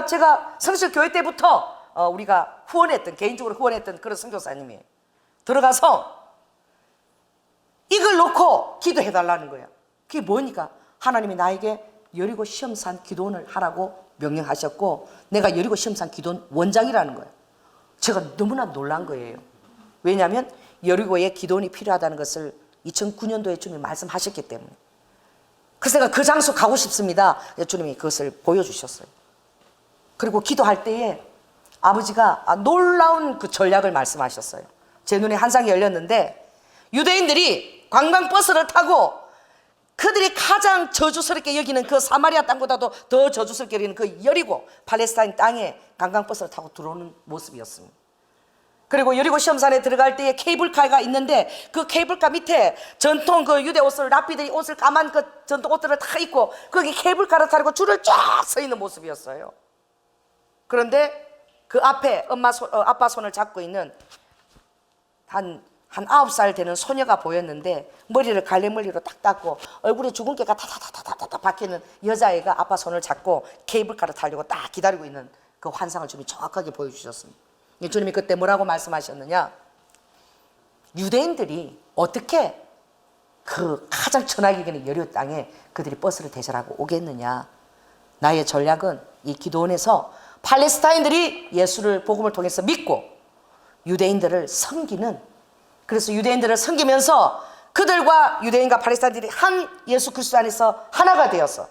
제가 성실 교회 때부터 우리가 후원했던 개인적으로 후원했던 그런 선교사님이에요. 들어가서 이걸 놓고 기도해 달라는 거예요. 그게 뭐니까 하나님이 나에게 여리고 시험산 기도원을 하라고 명령하셨고 내가 여리고 시험산 기도원 원장이라는 거예요. 제가 너무나 놀란 거예요. 왜냐하면 여리고에 기도원이 필요하다는 것을 2009년도에 주님이 말씀하셨기 때문에. 그래서 내가 그 장소 가고 싶습니다. 주님이 그것을 보여주셨어요. 그리고 기도할 때에 아버지가 놀라운 그 전략을 말씀하셨어요. 제 눈에 환상이 열렸는데 유대인들이 관광버스를 타고 그들이 가장 저주스럽게 여기는 그 사마리아 땅보다도 더 저주스럽게 여기는 그 여리고 팔레스타인 땅에 관광버스를 타고 들어오는 모습이었습니다. 그리고 여리고 시험산에 들어갈 때에 케이블카가 있는데 그 케이블카 밑에 전통 그 유대 옷을 랍비들이 옷을 까만 그 전통 옷들을 다 입고 거기 케이블카를 타고 줄을 쫙 서 있는 모습이었어요. 그런데 그 앞에 아빠 손을 잡고 있는 한 9살 되는 소녀가 보였는데 머리를 갈래머리로 딱 닦고 얼굴에 주근깨가 타타타타타타 박히는 여자애가 아빠 손을 잡고 케이블카를 타려고 딱 기다리고 있는 그 환상을 주님이 정확하게 보여주셨습니다. 주님이 그때 뭐라고 말씀하셨느냐? 유대인들이 어떻게 그 가장 천하게 여기는 여리고 땅에 그들이 버스를 대절하고 오겠느냐? 나의 전략은 이 기도원에서 팔레스타인들이 예수를 복음을 통해서 믿고 유대인들을 섬기는, 그래서 유대인들을 섬기면서 그들과 유대인과 팔레스타인들이 한 예수 그리스도 안에서 하나가 되어서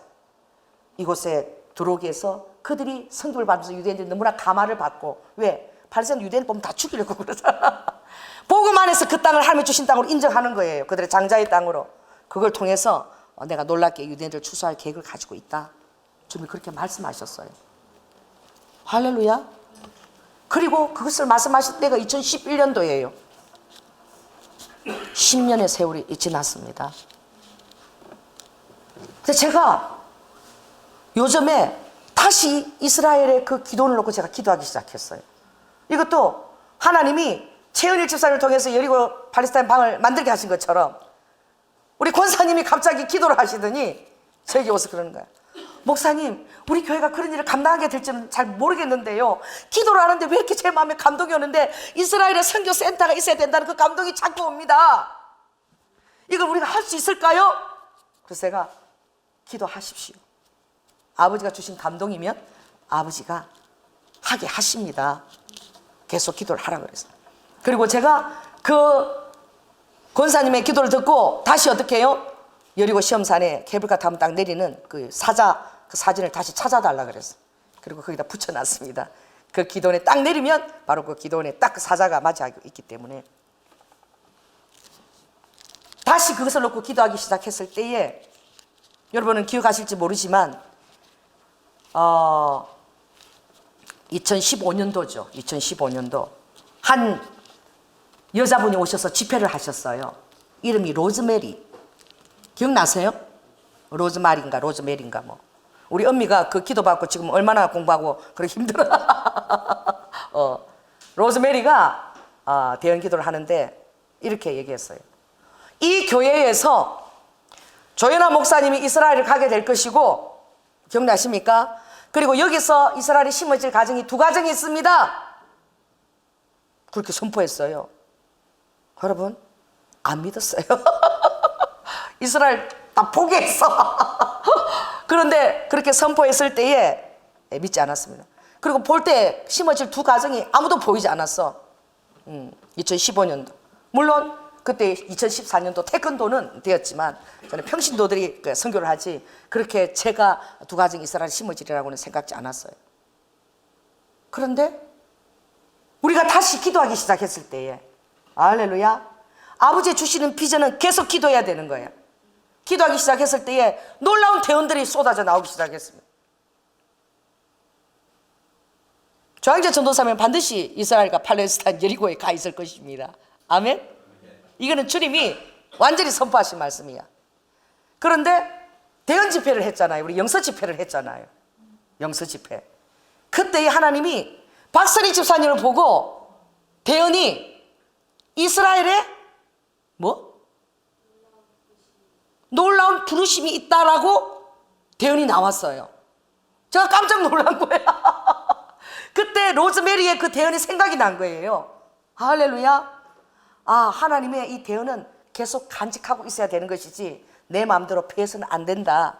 이곳에 들어오게 해서 그들이 성도를 받으면서 유대인들이 너무나 감화를 받고, 왜? 팔레스타인 유대인 보면 다 죽이려고 그러잖아. 복음 안에서 그 땅을 하나님이 주신 땅으로 인정하는 거예요. 그들의 장자의 땅으로. 그걸 통해서 내가 놀랍게 유대인들을 추수할 계획을 가지고 있다. 주님이 그렇게 말씀하셨어요. 할렐루야. 그리고 그것을 말씀하실 때가 2011년도예요. 10년의 세월이 지났습니다. 근데 제가 요즘에 다시 이스라엘의 그 기도를 놓고 제가 기도하기 시작했어요. 이것도 하나님이 최은일 집사님을 통해서 여리고 팔레스타인 방을 만들게 하신 것처럼 우리 권사님이 갑자기 기도를 하시더니 저에게 와서 그러는 거야. 목사님, 우리 교회가 그런 일을 감당하게 될지는 잘 모르겠는데요, 기도를 하는데 왜 이렇게 제 마음에 감동이 오는데 이스라엘에 선교 센터가 있어야 된다는 그 감동이 자꾸 옵니다. 이걸 우리가 할 수 있을까요? 그래서 제가 기도하십시오. 아버지가 주신 감동이면 아버지가 하게 하십니다. 계속 기도를 하라 그랬어요. 그리고 제가 그 권사님의 기도를 듣고 다시 어떻게 해요? 여리고 시험산에 케이블카 타면 딱 내리는 그 사자, 그 사진을 다시 찾아달라 그랬어요. 그리고 거기다 붙여놨습니다. 그 기도원에 딱 내리면 바로 그 기도원에 딱 그 사자가 맞이하고 있기 때문에 다시 그것을 놓고 기도하기 시작했을 때에 여러분은 기억하실지 모르지만 2015년도죠. 2015년도 한 여자분이 오셔서 집회를 하셨어요. 이름이 로즈메리. 기억나세요? 로즈메리인가 뭐. 우리 엄미가 그 기도받고 지금 얼마나 공부하고 그렇게 힘들어. 로즈메리가 대형 기도를 하는데 이렇게 얘기했어요. 이 교회에서 조연아 목사님이 이스라엘을 가게 될 것이고, 기억나십니까? 그리고 여기서 이스라엘이 심어질 가정이 2가정이 있습니다. 그렇게 선포했어요. 여러분, 안 믿었어요. 이스라엘 다 포기했어. 그런데 그렇게 선포했을 때에 믿지 않았습니다. 그리고 볼 때 심어질 2가정이 아무도 보이지 않았어. 2015년도. 물론 그때 2014년도 태권도는 되었지만 저는 평신도들이 선교를 하지 그렇게 제가 2가정이 이스라엘 심어지리라고는 생각지 않았어요. 그런데 우리가 다시 기도하기 시작했을 때에 할렐루야, 아버지의 주시는 비전은 계속 기도해야 되는 거예요. 기도하기 시작했을 때에 놀라운 대원들이 쏟아져 나오기 시작했습니다. 조항제 전도사면 반드시 이스라엘과 팔레스타인 여리고에 가 있을 것입니다. 아멘. 이거는 주님이 완전히 선포하신 말씀이야. 그런데 대언 집회를 했잖아요. 우리 영서 집회를 했잖아요. 영서 집회. 그때 하나님이 박선희 집사님을 보고 대언이 이스라엘에 뭐? 놀라운 부르심이 있다라고 대언이 나왔어요. 제가 깜짝 놀란 거예요. 그때 로즈메리의 그 대언이 생각이 난 거예요. 할렐루야. 하나님의 이 대언은 계속 간직하고 있어야 되는 것이지 내 마음대로 피해서는 안 된다.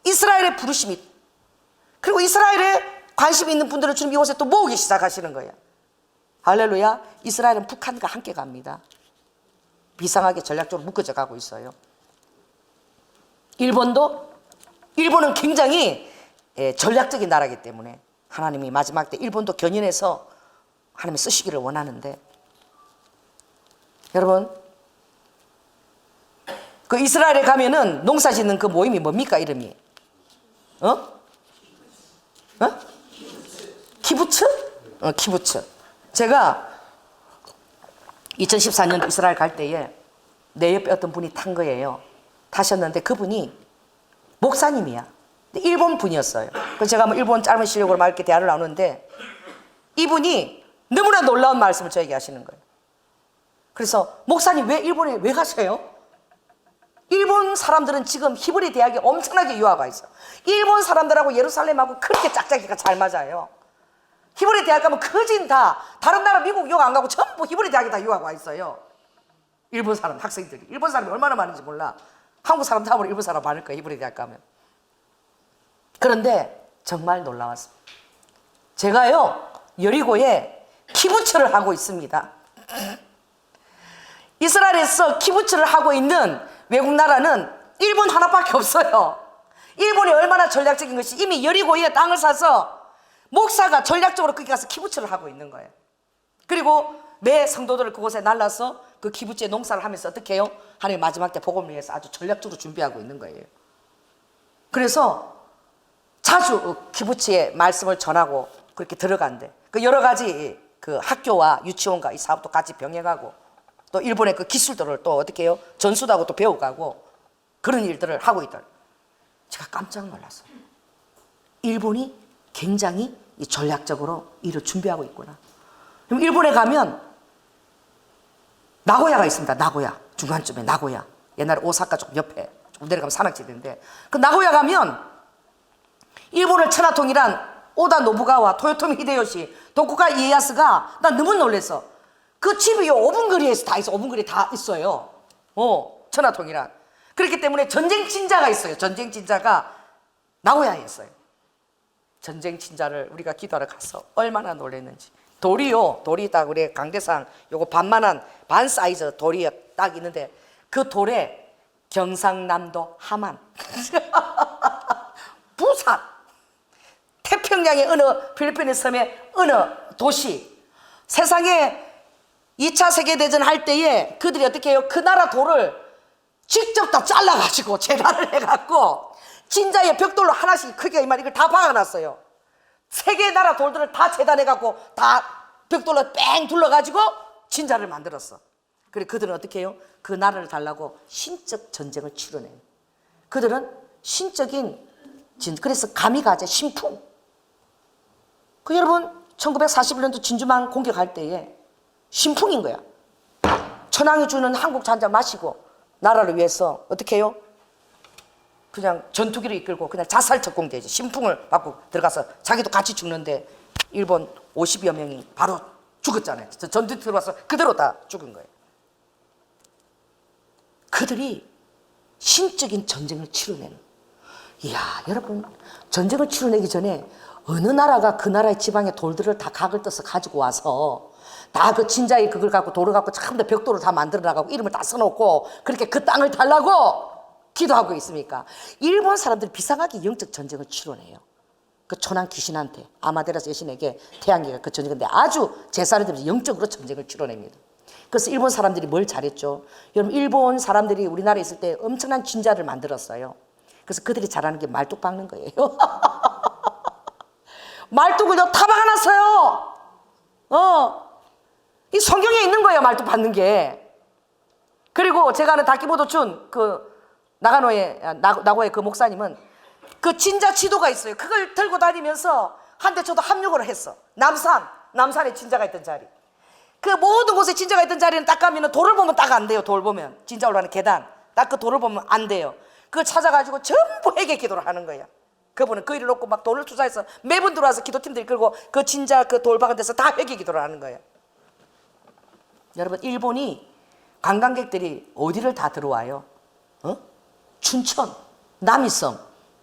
이스라엘의 부르심이, 그리고 이스라엘에 관심이 있는 분들을 주님 이곳에 또 모으기 시작하시는 거예요. 할렐루야. 이스라엘은 북한과 함께 갑니다. 비상하게 전략적으로 묶어져 가고 있어요. 일본은 굉장히 전략적인 나라이기 때문에 하나님이 마지막 때 일본도 견인해서 하나님이 쓰시기를 원하는데, 여러분, 그 이스라엘에 가면은 농사 짓는 그 모임이 뭡니까? 이름이 키부츠? 키부츠. 제가 2014년 이스라엘 갈 때에 내 옆에 어떤 분이 탄 거예요. 타셨는데 그분이 목사님이야. 일본 분이었어요. 그래서 제가 뭐 일본 짧은 실력으로 막 이렇게 대화를 나누는데 이분이 너무나 놀라운 말씀을 저에게 하시는 거예요. 그래서 목사님 왜 일본에 왜 가세요? 일본 사람들은 지금 히브리 대학에 엄청나게 유학 와 있어. 일본 사람들하고 예루살렘하고 그렇게 짝짝이가 잘 맞아요. 히브리 대학 가면 거진 다 다른 나라 미국 유학 안 가고 전부 히브리 대학에 다 유학 와 있어요. 일본 사람 학생들이. 일본 사람이 얼마나 많은지 몰라. 한국 사람 다음으로 일본 사람 많을 거예요, 히브리 대학 가면. 그런데 정말 놀라웠습니다. 제가요 여리고에 키부츠를 하고 있습니다. 이스라엘에서 키부츠를 하고 있는 외국 나라는 일본 하나밖에 없어요. 일본이 얼마나 전략적인 것이, 이미 여리고에 땅을 사서 목사가 전략적으로 거기 가서 키부츠를 하고 있는 거예요. 그리고 매 성도들을 그곳에 날라서 그 키부츠에 농사를 하면서 어떻게 해요? 하나님 마지막 때 복음을 위해서 아주 전략적으로 준비하고 있는 거예요. 그래서 자주 키부츠의 말씀을 전하고 그렇게 들어간대. 그 여러 가지 그 학교와 유치원과 이 사업도 같이 병행하고 또 일본의 그 기술들을 또 어떻게 해요? 전수도 하고 또 배워가고 그런 일들을 하고 있더라고요. 제가 깜짝 놀랐어요. 일본이 굉장히 전략적으로 일을 준비하고 있구나. 그럼 일본에 가면 나고야가 있습니다. 나고야. 중간쯤에 나고야. 옛날에 오사카 쪽 옆에 조금 내려가면 산악지대인데 그 나고야 가면 일본을 천하통일한 오다 노부가와 토요토미 히데요시, 도쿠가 이에야스가 나 너무 놀랬어. 그 집이 5분 거리에서 다 있어. 5분 거리에 다 있어요. 천하통일한. 그렇기 때문에 전쟁 친자가 있어요. 전쟁 친자가 나오야에 있어요. 전쟁 친자를 우리가 기도하러 가서 얼마나 놀랐는지. 돌이 딱 우리 강대상 요거 반만한 반 사이즈 돌이 딱 있는데 그 돌에 경상남도 함안 부산 태평양의 어느 필리핀의 섬의 어느 도시 세상에 2차 세계대전 할 때에 그들이 어떻게 해요? 그 나라 돌을 직접 다 잘라가지고 재단을 해갖고 진자의 벽돌로 하나씩 크게 이걸 다 박아놨어요. 세 개의 나라 돌들을 다 재단해갖고 다 벽돌로 뺑 둘러가지고 진자를 만들었어. 그래 그들은 어떻게 해요? 그 나라를 달라고 신적 전쟁을 치러내요. 그들은 신적인 그래서 가미가제 신풍. 그 여러분 1941년도 진주만 공격할 때에 신풍인 거야. 천황이 주는 한국 잔자 마시고 나라를 위해서 어떻게 해요? 그냥 전투기를 이끌고 그냥 자살 특공대지. 신풍을 받고 들어가서 자기도 같이 죽는데 일본 50여 명이 바로 죽었잖아요. 전투 들어와서 그대로 다 죽은 거예요. 그들이 신적인 전쟁을 치러내는. 이야 여러분 전쟁을 치러내기 전에 어느 나라가 그 나라의 지방의 돌들을 다 각을 떠서 가지고 와서 다 그 진자의 그걸 갖고 돌을 갖고 참다 벽돌을 다 만들어 나가고 이름을 다 써놓고 그렇게 그 땅을 달라고 기도하고 있습니까? 일본 사람들이 비상하게 영적 전쟁을 치러내요. 그 천황 귀신한테 아마데라스 여신에게 태양계가 그 전쟁인데 아주 제사를 드리면서 영적으로 전쟁을 치러냅니다. 그래서 일본 사람들이 뭘 잘했죠? 여러분 일본 사람들이 우리나라에 있을 때 엄청난 진자를 만들었어요. 그래서 그들이 잘하는 게 말뚝 박는 거예요. 말뚝을 다 박아놨어요. 이 성경에 있는 거예요. 말뚝 박는 게. 그리고 제가 아는 다키보도춘 그 나고의 그 목사님은 그 진자 지도가 있어요. 그걸 들고 다니면서 한때 저도 합력을 했어. 남산에 진자가 있던 자리. 그 모든 곳에 진자가 있던 자리는 딱 가면 돌을 보면 딱 안 돼요. 돌 보면 진자 올라가는 계단 딱 그 돌을 보면 안 돼요. 그걸 찾아가지고 전부 회개 기도를 하는 거야. 그분은 그 일을 놓고 막 돈을 투자해서 매번 들어와서 기도팀들이 끌고 그 진자 그 돌 박은 데서 다 회개 기도를 하는 거예요. 여러분 일본이 관광객들이 어디를 다 들어와요? 춘천, 남이섬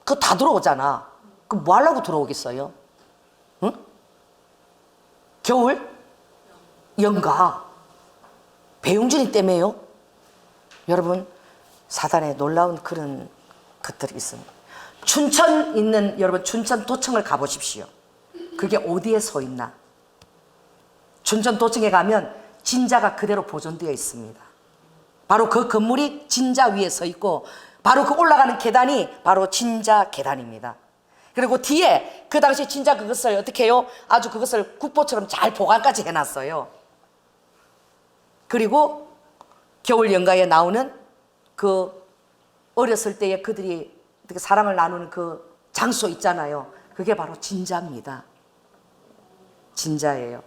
그거 다 들어오잖아. 그 뭐 하려고 들어오겠어요? 겨울? 연가 배용준이 때문에요. 여러분 사단의 놀라운 그런 것들이 있습니다. 춘천 있는 여러분 춘천 도청을 가보십시오. 그게 어디에 서 있나? 춘천 도청에 가면 진자가 그대로 보존되어 있습니다. 바로 그 건물이 진자 위에 서 있고 바로 그 올라가는 계단이 바로 진자 계단입니다. 그리고 뒤에 그 당시 진자 그것을 어떻게 해요? 아주 그것을 국보처럼 잘 보관까지 해놨어요. 그리고 겨울 연가에 나오는 그 어렸을 때에 그들이 어떻게 사랑을 나누는 그 장소 있잖아요. 그게 바로 진자입니다. 진자예요.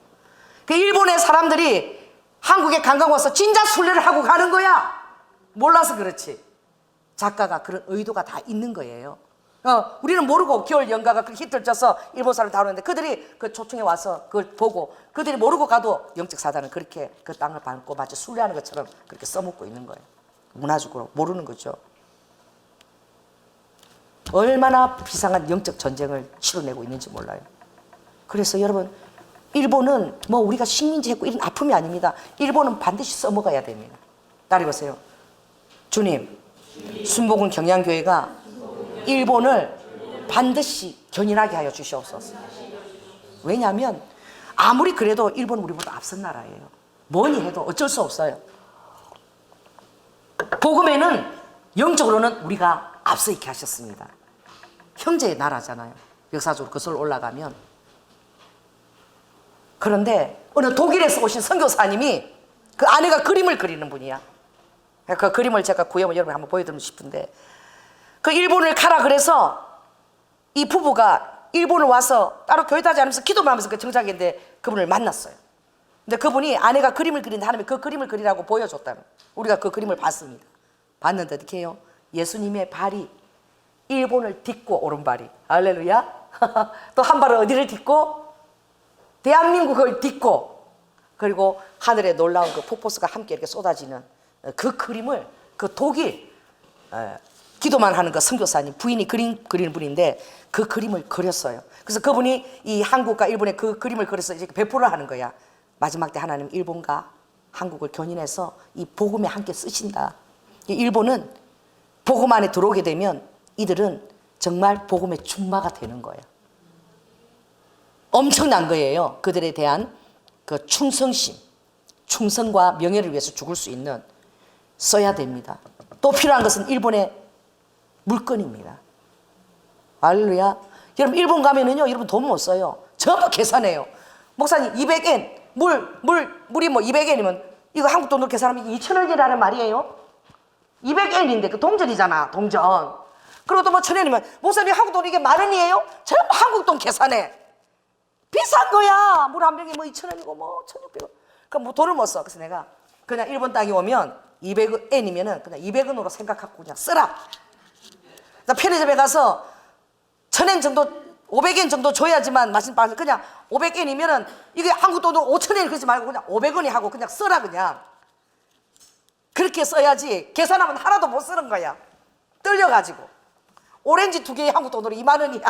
그 일본의 사람들이 한국에 관광 와서 진자 순례를 하고 가는 거야. 몰라서 그렇지. 작가가 그런 의도가 다 있는 거예요. 우리는 모르고 겨울 연가가 그 히트를 쳐서 일본 사람을 다루는데 그들이 그 초청에 와서 그걸 보고 그들이 모르고 가도 영적 사단은 그렇게 그 땅을 밟고 마치 순례하는 것처럼 그렇게 써먹고 있는 거예요. 문화적으로 모르는 거죠. 얼마나 비상한 영적 전쟁을 치러내고 있는지 몰라요. 그래서 여러분 일본은 뭐 우리가 식민지 했고 이런 아픔이 아닙니다. 일본은 반드시 써먹어야 됩니다. 따라해보세요. 주님, 순복음 경양교회가 일본을 반드시 견인하게 하여 주시옵소서. 왜냐하면 아무리 그래도 일본은 우리보다 앞선 나라예요. 뭐니 해도 어쩔 수 없어요. 복음에는 영적으로는 우리가 앞서 있게 하셨습니다. 형제의 나라잖아요. 역사적으로 그슬 올라가면. 그런데 어느 독일에서 오신 선교사님이 그 아내가 그림을 그리는 분이야. 그 그림을 제가 구해면 여러분 한번 보여드리고 싶은데 그 일본을 가라 그래서 이 부부가 일본을 와서 따로 교회 다니지 않으면서 기도만 하면서 그 정착인데 그분을 만났어요. 근데 그분이 아내가 그림을 그린다 하나님이 그 그림을 그리라고 보여줬다는. 우리가 그 그림을 봤습니다. 봤는데 어떻게 해요? 예수님의 발이 일본을 딛고 오른발이. 할렐루야. 또 한 발은 어디를 딛고? 대한민국을 딛고, 그리고 하늘에 놀라운 그 폭포수가 함께 이렇게 쏟아지는 그 그림을, 그 독일 기도만 하는 그 선교사님 부인이 그리는 분인데 그 그림을 그렸어요. 그래서 그분이 이 한국과 일본의 그 그림을 그려서 이제 배포를 하는 거야. 마지막 때 하나님 일본과 한국을 견인해서 이 복음에 함께 쓰신다. 이 일본은 복음 안에 들어오게 되면 이들은 정말 복음의 준마가 되는 거예요. 엄청난 거예요. 그들에 대한 그 충성심, 충성과 명예를 위해서 죽을 수 있는, 써야 됩니다. 또 필요한 것은 일본의 물건입니다. 할렐루야. 여러분 일본 가면은요, 여러분 돈 못 써요. 전부 계산해요. 목사님 200엔 물이 뭐 200엔이면 이거 한국 돈으로 계산하면 2,000원이라는 말이에요. 200엔인데 그 동전이잖아, 동전. 그리고 또 뭐 1,000엔이면 목사님 한국 돈 이게 10,000원이에요? 전부 한국 돈 계산해. 비싼 거야. 물 한 병이 뭐 2,000원이고 뭐 1,600원. 그럼 뭐 돈을 못 써. 그래서 내가 그냥 일본 땅에 오면 200엔이면은 그냥 200원으로 생각하고 그냥 쓰라. 편의점에 가서 1,000엔 정도, 500엔 정도 줘야지만 맛있는 빵을, 그냥 500엔이면은 이게 한국 돈으로 5,000엔 그러지 말고 그냥 500원이 하고 그냥 써라. 그냥 그렇게 써야지. 계산하면 하나도 못 쓰는 거야. 떨려가지고. 오렌지 2개에 한국 돈으로 20,000원이야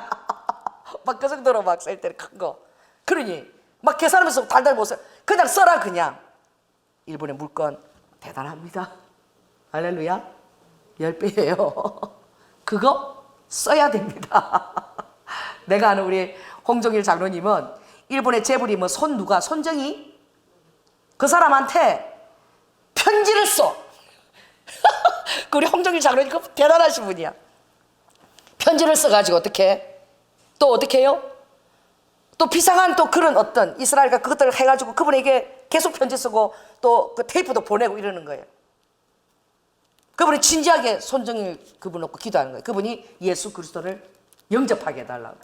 막 그 정도로 막 쓸 때는 큰 거. 그러니 막 계산하면서 달달 못 써. 그냥 써라. 그냥. 일본의 물건 대단합니다. 할렐루야. 10배예요 그거 써야 됩니다. 내가 아는 우리 홍종일 장로님은 일본의 재벌이 뭐 손정이 그 사람한테 편지를 써. 그 우리 홍종일 장로님 그 대단하신 분이야. 편지를 써가지고 어떻게 해요? 또 비상한 또 그런 어떤 이스라엘과 그것들을 해가지고 그분에게 계속 편지 쓰고 또 그 테이프도 보내고 이러는 거예요. 그분이 진지하게 손정일 그분 놓고 기도하는 거예요. 그분이 예수 그리스도를 영접하게 해달라고.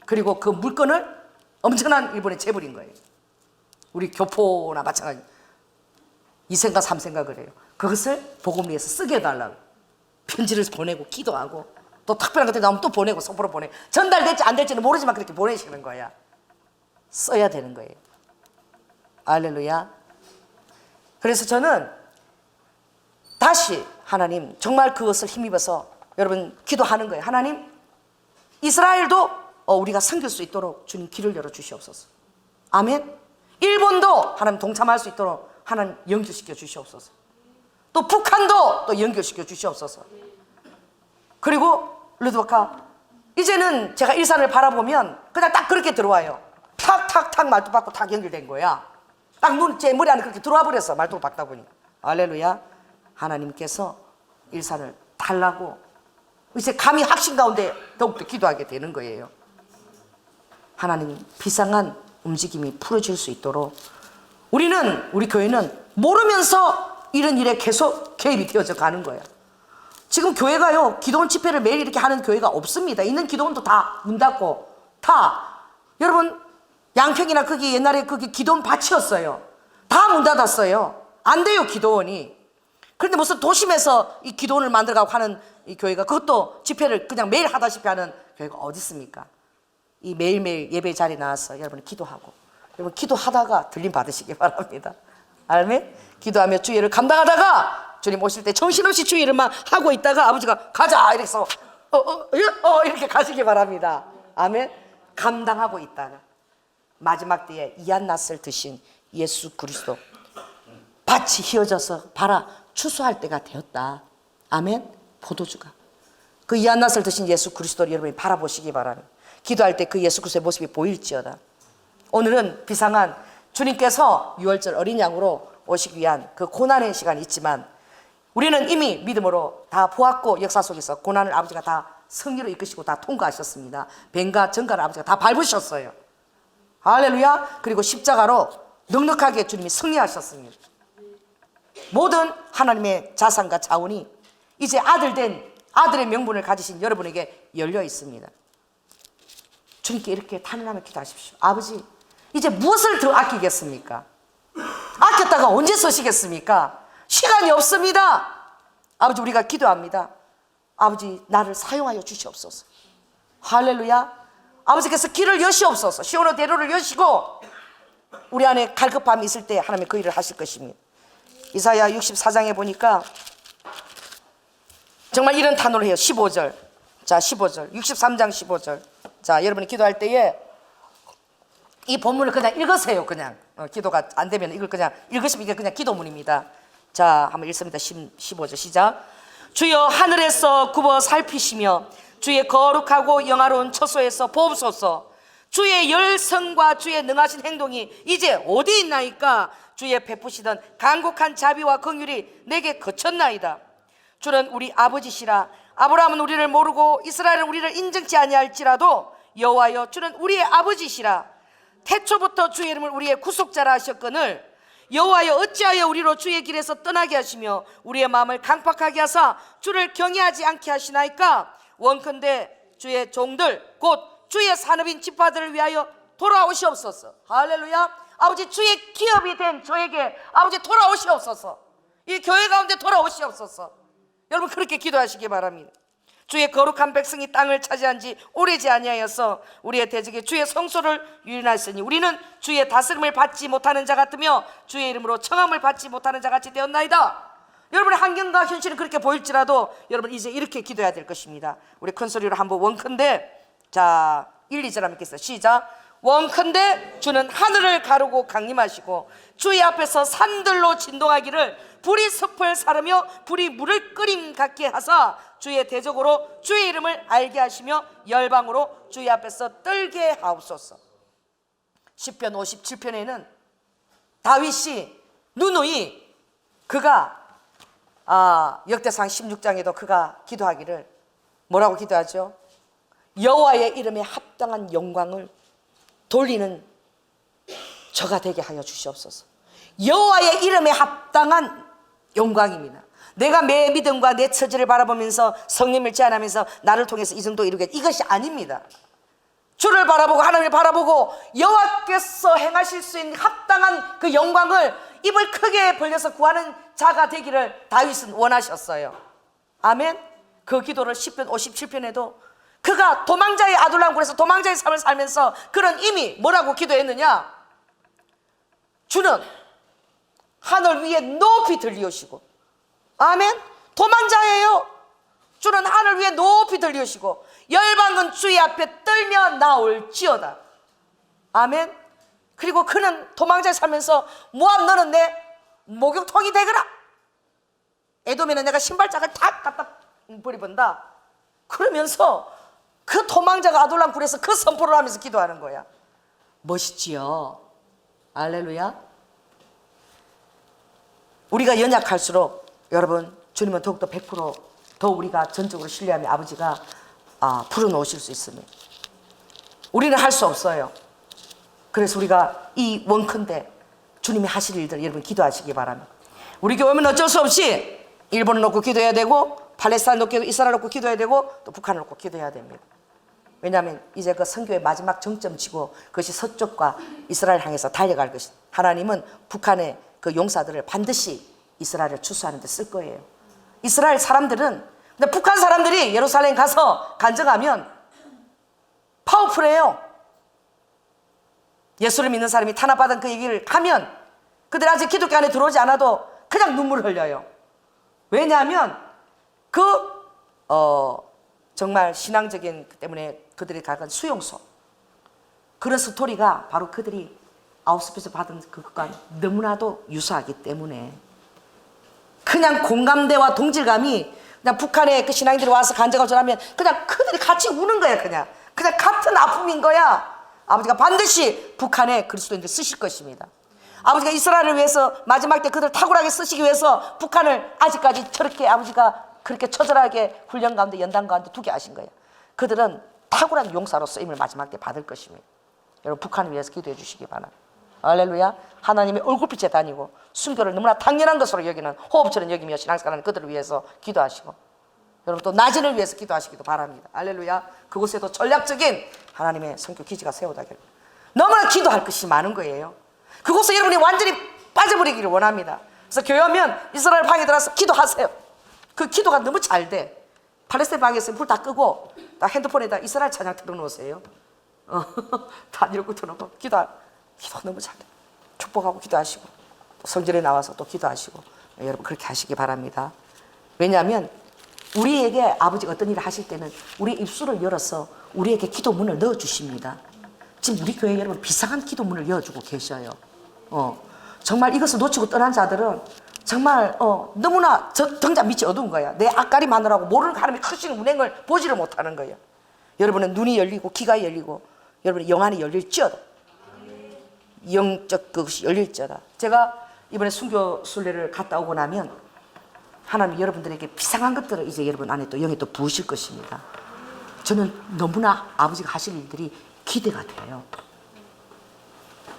그리고 그 물건을 엄청난 일본의 재벌인 거예요. 우리 교포나 마찬가지 2세인가 3세인가 그래요. 그것을 복음 위해서 쓰게 해달라고 편지를 보내고 기도하고 또 특별한 것들 나오면 또 보내고 선포로 보내고 전달될지 안 될지는 모르지만 그렇게 보내시는 거야. 써야 되는 거예요. 할렐루야. 그래서 저는 다시 하나님 정말 그것을 힘입어서 여러분 기도하는 거예요. 하나님 이스라엘도 우리가 섬길 수 있도록 주님 길을 열어주시옵소서. 아멘. 일본도 하나님 동참할 수 있도록 하나님 연결시켜 주시옵소서. 또 북한도 또 연결시켜 주시옵소서. 그리고 르드바카 이제는 제가 일산을 바라보면 그냥 딱 그렇게 들어와요. 탁탁탁 말뚝 박고 탁 연결된 거야. 딱 제 머리 안에 그렇게 들어와 버렸어. 말뚝을 박다 보니. 할렐루야. 하나님께서 일산을 달라고 이제 감히 확신 가운데 더욱더 기도하게 되는 거예요. 하나님 비상한 움직임이 풀어질 수 있도록 우리 교회는 모르면서 이런 일에 계속 개입이 되어져 가는 거예요. 지금 교회가요 기도원 집회를 매일 이렇게 하는 교회가 없습니다. 있는 기도원도 다 문 닫고 여러분 양평이나 거기 옛날에 거기 기도원 밭이었어요. 다 문 닫았어요. 안 돼요 기도원이. 그런데 무슨 도심에서 이 기도원을 만들어가고 하는 이 교회가 그것도 집회를 그냥 매일 하다시피 하는 교회가 어디 있습니까? 이 매일매일 예배 자리에 나와서 여러분 기도하고 여러분 기도하다가 들림 받으시기 바랍니다. 아멘. 기도하며 주의를 감당하다가 주님 오실 때 정신없이 주의를만 하고 있다가 아버지가 가자 이래서 이렇게 가시기 바랍니다. 아멘. 감당하고 있다가 마지막 때에 이한낫을 드신 예수 그리스도 밭이 휘어져서 봐라 추수할 때가 되었다. 아멘. 포도주가 그 이한낫을 드신 예수 그리스도를 여러분이 바라보시기 바랍니다. 기도할 때 그 예수 그리스도의 모습이 보일지어다. 오늘은 비상한 주님께서 6월절 어린 양으로 오시기 위한 그 고난의 시간이 있지만 우리는 이미 믿음으로 다 보았고 역사 속에서 고난을 아버지가 다 승리로 이끄시고 다 통과하셨습니다. 뱀과 전갈을 아버지가 다 밟으셨어요. 할렐루야. 그리고 십자가로 넉넉하게 주님이 승리하셨습니다. 모든 하나님의 자산과 자원이 이제 아들의 명분을 가지신 여러분에게 열려 있습니다. 주님께 이렇게 탄원하며 기도하십시오. 아버지 이제 무엇을 더 아끼겠습니까? 아꼈다가 언제 쓰시겠습니까? 시간이 없습니다. 아버지 우리가 기도합니다. 아버지 나를 사용하여 주시옵소서. 할렐루야. 아버지께서 길을 여시옵소서. 시온의 대로를 여시고 우리 안에 갈급함이 있을 때 하나님의 그 일을 하실 것입니다. 이사야 64장에 보니까 정말 이런 단어를 해요. 15절. 자, 15절. 63장 15절. 자, 여러분이 기도할 때에 이 본문을 그냥 읽으세요. 그냥 기도가 안 되면 이걸 그냥 읽으시면 이게 그냥 기도문입니다. 자, 한번 읽습니다. 15절 시작. 주여 하늘에서 굽어 살피시며 주의 거룩하고 영화로운 처소에서 보옵소서. 주의 열성과 주의 능하신 행동이 이제 어디 있나이까? 주의 베푸시던 간곡한 자비와 긍휼이 내게 그쳤나이다. 주는 우리 아버지시라. 아브라함은 우리를 모르고 이스라엘은 우리를 인정치 아니할지라도 여호와여 주는 우리의 아버지시라. 태초부터 주의 이름을 우리의 구속자라 하셨거늘 여호와여 어찌하여 우리로 주의 길에서 떠나게 하시며 우리의 마음을 강팍하게 하사 주를 경외하지 않게 하시나이까? 원컨대 주의 종들 곧 주의 산업인 지파들을 위하여 돌아오시옵소서. 할렐루야. 아버지 주의 기업이 된 저에게 아버지 돌아오시옵소서. 이 교회 가운데 돌아오시옵소서. 여러분 그렇게 기도하시기 바랍니다. 주의 거룩한 백성이 땅을 차지한 지 오래지 아니하여서 우리의 대적에 주의 성소를 유인하였으니 우리는 주의 다스림을 받지 못하는 자 같으며 주의 이름으로 청함을 받지 못하는 자 같이 되었나이다. 여러분의 환경과 현실은 그렇게 보일지라도 여러분 이제 이렇게 기도해야 될 것입니다. 우리 큰 소리로 한번 원컨대 자 1, 2절 한번 읽겠습니다. 시작. 원컨대 주는 하늘을 가르고 강림하시고 주의 앞에서 산들로 진동하기를 불이 숲을 사르며 불이 물을 끓임 같게 하사 주의 대적으로 주의 이름을 알게 하시며 열방으로 주의 앞에서 떨게 하옵소서. 시편 57편에는 다윗이 누누이 그가 역대상 16장에도 그가 기도하기를 뭐라고 기도하죠? 여호와의 이름에 합당한 영광을 돌리는 저가 되게 하여 주시옵소서. 여호와의 이름에 합당한 영광입니다. 내가 내 믿음과 내 처지를 바라보면서 성령을 제한하면서 나를 통해서 이 정도 이루겠다, 이것이 아닙니다. 주를 바라보고 하나님을 바라보고 여호와께서 행하실 수 있는 합당한 그 영광을 입을 크게 벌려서 구하는 자가 되기를 다윗은 원하셨어요. 아멘. 그 기도를 시편 57편에도 그가 도망자의 아둘람 굴에서 도망자의 삶을 살면서 그런 이미 뭐라고 기도했느냐? 주는 하늘 위에 높이 들리우시고, 아멘. 도망자예요. 주는 하늘 위에 높이 들리우시고 열방은 주의 앞에 떨며 나올지어다. 아멘. 그리고 그는 도망자에 살면서 모압 너는 내 목욕통이 되거라. 에돔에는 내가 신발장을 다 갖다 버리본다. 그러면서 그 도망자가 아둘람 굴에서 그 선포를 하면서 기도하는 거야. 멋있지요. 할렐루야. 우리가 연약할수록 여러분 주님은 더욱더 100% 우리가 전적으로 신뢰하며 아버지가 풀어놓으실 수 있습니다. 우리는 할 수 없어요. 그래서 우리가 이 원컨대 주님이 하실 일들 여러분 기도하시기 바랍니다. 우리 교회는 어쩔 수 없이 일본을 놓고 기도해야 되고 팔레스타인 놓고 이스라엘 놓고 기도해야 되고 또 북한을 놓고 기도해야 됩니다. 왜냐하면 이제 그 선교의 마지막 정점치고 그것이 서쪽과 이스라엘 향해서 달려갈 것이, 하나님은 북한의 그 용사들을 반드시 이스라엘을 추수하는 데 쓸 거예요. 이스라엘 사람들은, 근데 북한 사람들이 예루살렘 가서 간증하면 파워풀해요. 예수를 믿는 사람이 탄압받은 그 얘기를 하면 그들 아직 기독교 안에 들어오지 않아도 그냥 눈물을 흘려요. 왜냐하면 정말 신앙적인 때문에 그들이 가간 수용소, 그런 스토리가 바로 그들이 아우슈비츠 받은 그것과 너무나도 유사하기 때문에 그냥 공감대와 동질감이 그냥 북한의 그 신앙인들이 와서 간증을 전하면 그냥 그들이 같이 우는 거야. 그냥 같은 아픔인 거야. 아버지가 반드시 북한의 그리스도인들 쓰실 것입니다. 아버지가 이스라엘을 위해서 마지막 때 그들 탁월하게 쓰시기 위해서 북한을 아직까지 저렇게 아버지가 그렇게 처절하게 훈련 가운데 연단 가운데 두게 하신 거예요. 그들은 탁월한 용사로 쓰임을 마지막 때 받을 것입니다. 여러분 북한을 위해서 기도해 주시기 바랍니다. 할렐루야. 하나님의 얼굴빛에 다니고 순교를 너무나 당연한 것으로 여기는 호흡처럼 여기며 신앙생활하는 그들을 위해서 기도하시고 여러분 또 나진을 위해서 기도하시기도 바랍니다. 할렐루야. 그곳에도 전략적인 하나님의 선교 기지가 세워다기를 너무나 기도할 것이 많은 거예요. 그곳에 여러분이 완전히 빠져버리기를 원합니다. 그래서 교회 오면 이스라엘 방에 들어가서 기도하세요. 그 기도가 너무 잘 돼. 팔레스타인 방에 있으면 불 다 끄고 다 핸드폰에다 이스라엘 찬양 틀어놓으세요. 다 이러고 틀어놓고 기도 너무 잘해. 축복하고 기도하시고 또 성전에 나와서 또 기도하시고 여러분 그렇게 하시기 바랍니다. 왜냐하면 우리에게 아버지가 어떤 일을 하실 때는 우리 입술을 열어서 우리에게 기도문을 넣어주십니다. 지금 우리 교회 여러분 비상한 기도문을 열어주고 계셔요. 정말 이것을 놓치고 떠난 자들은 정말 너무나 정작 밑이 어두운 거야. 내 앞가림 마느라고 모르는 하나님의 크신 운행을 보지를 못하는 거예요. 여러분은 눈이 열리고 귀가 열리고 여러분의 영안이 열릴지어다. 영적 그것이 열릴지어다. 제가 이번에 순교 순례를 갔다 오고 나면 하나님 여러분들에게 비상한 것들을 이제 여러분 안에 또 영에 또 부으실 것입니다. 저는 너무나 아버지가 하실 일들이 기대가 돼요.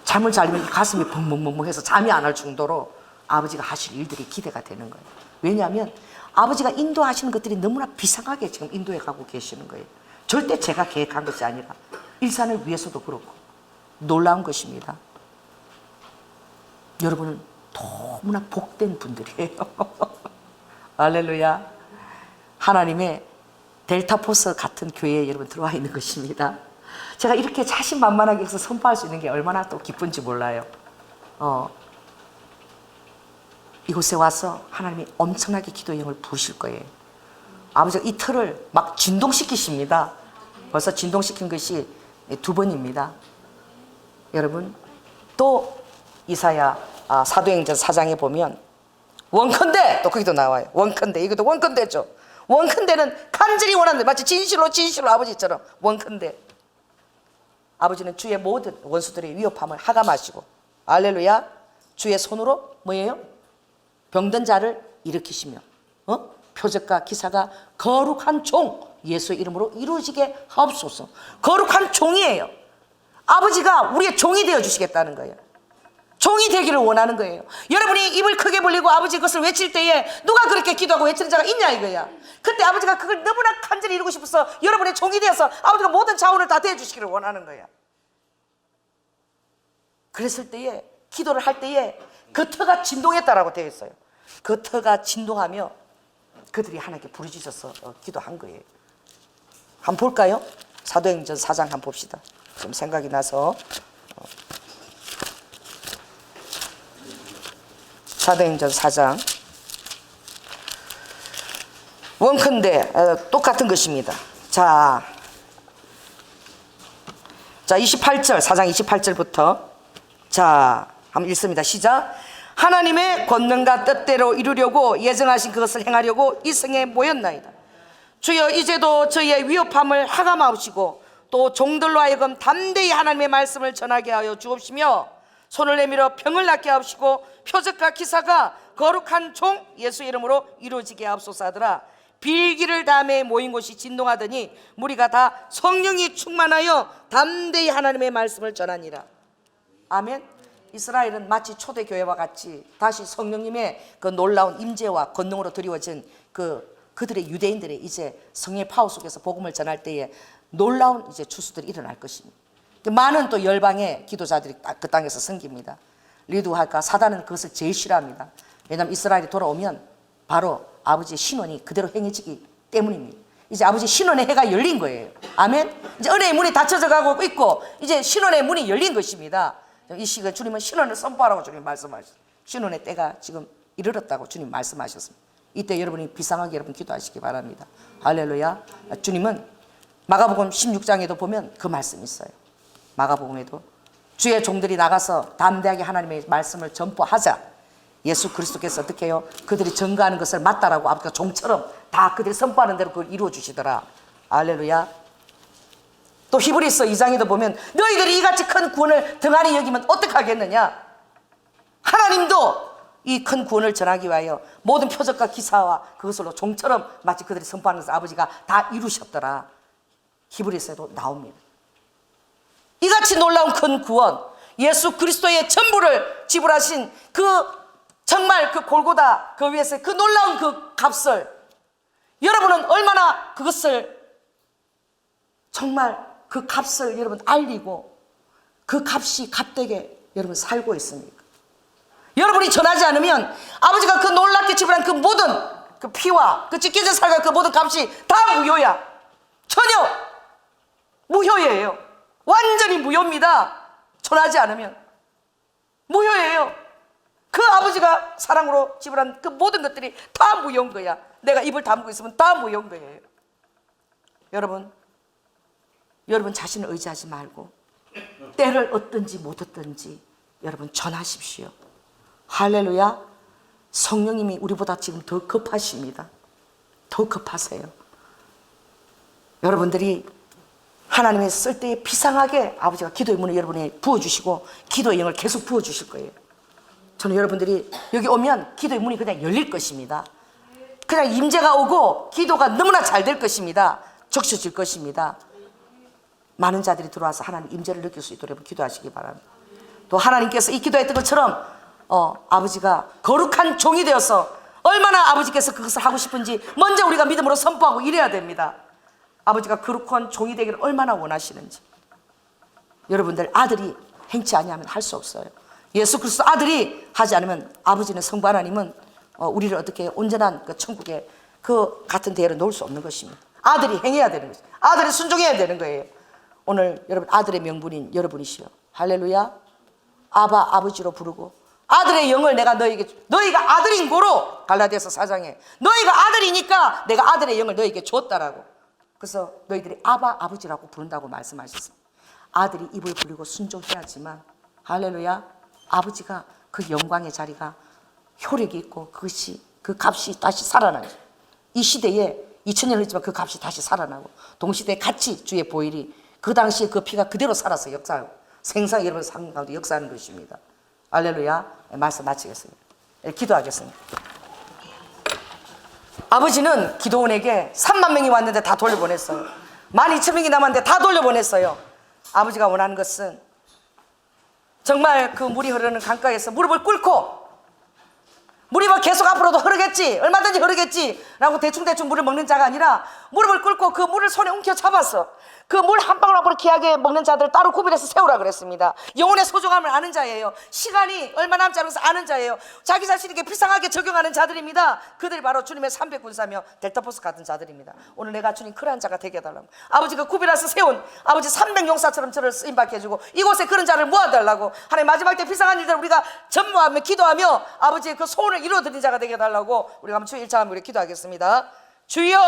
잠을 자려면 가슴이 벙벙벙벙해서 잠이 안 올 정도로 아버지가 하실 일들이 기대가 되는 거예요. 왜냐하면 아버지가 인도하시는 것들이 너무나 비상하게 지금 인도해 가고 계시는 거예요. 절대 제가 계획한 것이 아니라 일산을 위해서도 그렇고 놀라운 것입니다. 여러분은 너무나 복된 분들이에요. 할렐루야. 하나님의 델타포스 같은 교회에 여러분 들어와 있는 것입니다. 제가 이렇게 자신만만하게 해서 선포할 수 있는 게 얼마나 또 기쁜지 몰라요. 이곳에 와서 하나님이 엄청나게 기도의 영을 부으실 거예요. 아버지가 이 틀을 막 진동시키십니다. 벌써 진동시킨 것이 2번입니다. 여러분 또 이사야 사도행전 4장에 보면 원컨대 또 거기도 나와요. 원컨대 이것도 원컨대죠. 원컨대는 간절히 원하는데 마치 진실로 아버지처럼 원컨대 아버지는 주의 모든 원수들의 위협함을 하감하시고 할렐루야 주의 손으로 뭐예요? 병든 자를 일으키시며 표적과 기사가 거룩한 종 예수의 이름으로 이루어지게 하옵소서. 거룩한 종이에요. 아버지가 우리의 종이 되어주시겠다는 거예요. 종이 되기를 원하는 거예요. 여러분이 입을 크게 벌리고 아버지 그것을 외칠 때에 누가 그렇게 기도하고 외치는 자가 있냐 이거야. 그때 아버지가 그걸 너무나 간절히 이루고 싶어서 여러분의 종이 되어서 아버지가 모든 자원을 다 대해주시기를 원하는 거야. 그랬을 때에 기도를 할 때에 그 터가 진동했다라고 되어 있어요. 그 터가 진동하며 그들이 하나님께 부르짖어서 기도한 거예요. 한번 볼까요? 사도행전 4장 한번 봅시다. 좀 생각이 나서 사도행전 4장 원컨대 똑같은 것입니다. 자 28절 4장 28절부터 자 한번 읽습니다. 시작. 하나님의 권능과 뜻대로 이루려고 예정하신 그것을 행하려고 이 성에 모였나이다. 주여 이제도 저희의 위협함을 하감하시고 또 종들로 하여금 담대히 하나님의 말씀을 전하게 하여 주옵시며 손을 내밀어 병을 낫게 하옵시고 표적과 기사가 거룩한 종 예수 이름으로 이루어지게 하옵소서 하더라. 빌기를 다음에 모인 곳이 진동하더니 무리가 다 성령이 충만하여 담대히 하나님의 말씀을 전하니라. 아멘. 이스라엘은 마치 초대교회와 같이 다시 성령님의 그 놀라운 임재와 권능으로 드리워진 그들의 유대인들의 이제 성령의 파워 속에서 복음을 전할 때에 놀라운 이제 추수들이 일어날 것입니다. 많은 또 열방의 기도자들이 그 땅에서 생깁니다. 리두할까 사단은 그것을 제일 싫어합니다. 왜냐하면 이스라엘이 돌아오면 바로 아버지의 신원이 그대로 행해지기 때문입니다. 이제 아버지 신원의 해가 열린 거예요. 아멘. 이제 은혜의 문이 닫혀져 가고 있고 이제 신원의 문이 열린 것입니다. 이 시간 주님은 신원을 선포하라고 주님 말씀하셨어요. 신원의 때가 지금 이르렀다고 주님 말씀하셨습니다. 이때 여러분이 비상하게 여러분 기도하시기 바랍니다. 할렐루야. 주님은 마가복음 16장에도 보면 그 말씀이 있어요. 마가복음에도 주의 종들이 나가서 담대하게 하나님의 말씀을 전포하자. 예수 그리스도께서 어떻게 해요? 그들이 전가하는 것을 맞다라고 아버지가 종처럼 다 그들이 선포하는 대로 그걸 이루어 주시더라. 할렐루야. 또 히브리서 2장에도 보면 너희들이 이같이 큰 구원을 등한히 여기면 어떡하겠느냐. 하나님도 이 큰 구원을 전하기 위하여 모든 표적과 기사와 그것으로 종처럼 마치 그들이 선포하는 것을 아버지가 다 이루셨더라. 히브리서에도 나옵니다. 이같이 놀라운 큰 구원, 예수 그리스도의 전부를 지불하신 그 정말 그 골고다 그 위에서 그 놀라운 그 값을 여러분은 얼마나 그것을 정말 그 값을 여러분 알리고 그 값이 값되게 여러분 살고 있습니까? 여러분이 전하지 않으면 아버지가 그 놀랍게 지불한 그 모든 그 피와 그 찢겨진 살과 그 모든 값이 다 무효야. 전혀 무효예요. 완전히 무효입니다. 전하지 않으면 무효예요. 그 아버지가 사랑으로 지불한 그 모든 것들이 다 무효인 거야. 내가 입을 다물고 있으면 다 무효인 거예요. 여러분 자신을 의지하지 말고 때를 얻든지 못 얻든지 여러분 전하십시오. 할렐루야. 성령님이 우리보다 지금 더 급하십니다. 더 급하세요. 여러분들이 하나님의 쓸 때에 비상하게 아버지가 기도의 문을 여러분에 부어주시고 기도의 영을 계속 부어주실 거예요. 저는 여러분들이 여기 오면 기도의 문이 그냥 열릴 것입니다. 그냥 임재가 오고 기도가 너무나 잘 될 것입니다. 적셔질 것입니다. 많은 자들이 들어와서 하나님 임재를 느낄 수 있도록 기도하시기 바랍니다. 또 하나님께서 이 기도했던 것처럼 아버지가 거룩한 종이 되어서 얼마나 아버지께서 그것을 하고 싶은지 먼저 우리가 믿음으로 선포하고 이래야 됩니다. 아버지가 거룩한 종이 되기를 얼마나 원하시는지. 여러분들 아들이 행치 아니하면 할 수 없어요. 예수 그리스도 아들이 하지 않으면 아버지는 성부 하나님은 우리를 어떻게 온전한 그 천국에 그 같은 대회로 놓을 수 없는 것입니다. 아들이 행해야 되는 것입니다. 아들이 순종해야 되는 거예요. 오늘 여러분 아들의 명분인 여러분이시여. 할렐루야. 아버지로 부르고 아들의 영을 내가 너희가 아들인 고로 갈라디아서 4장에 너희가 아들이니까 내가 아들의 영을 너희에게 줬다라고. 그래서 너희들이 아버지라고 부른다고 말씀하셨습니다. 아들이 입을 벌리고 순종해야지만 할렐루야 아버지가 그 영광의 자리가 효력이 있고 그것이 그 값이 다시 살아나죠. 이 시대에 2000년을 했지만 그 값이 다시 살아나고 동시대에 같이 주의 보혈이 그 당시에 그 피가 그대로 살아서 역사하고 생사 여러분 삶 가운데 역사하는 것입니다. 할렐루야. 말씀 마치겠습니다. 기도하겠습니다. 아버지는 기도원에게 3만 명이 왔는데 다 돌려보냈어요. 12,000명이 남았는데 다 돌려보냈어요. 아버지가 원하는 것은 정말 그 물이 흐르는 강가에서 무릎을 꿇고 물이 뭐 계속 앞으로도 흐르겠지 얼마든지 흐르겠지 라고 대충대충 물을 먹는 자가 아니라 무릎을 꿇고 그 물을 손에 움켜 잡았어. 그 물 한 방울 한 방울 귀하게 먹는 자들 따로 구별해서 세우라 그랬습니다. 영혼의 소중함을 아는 자예요. 시간이 얼마 남지 않아서 아는 자예요. 자기 자신에게 비상하게 적용하는 자들입니다. 그들이 바로 주님의 300군사며 델타포스 같은 자들입니다. 오늘 내가 주님 그러한 자가 되게 해달라고 아버지가 구별해서 세운 아버지 300용사처럼 저를 쓰임받게 해주고 이곳에 그런 자를 모아달라고 하나님 마지막 때 비상한 일들을 우리가 전무하며 기도하며 아버지의 그 소원을 이루어드린 자가 되게 해달라고 우리가 한번 주의 1차 한번 우리 기도하겠습니다. 주여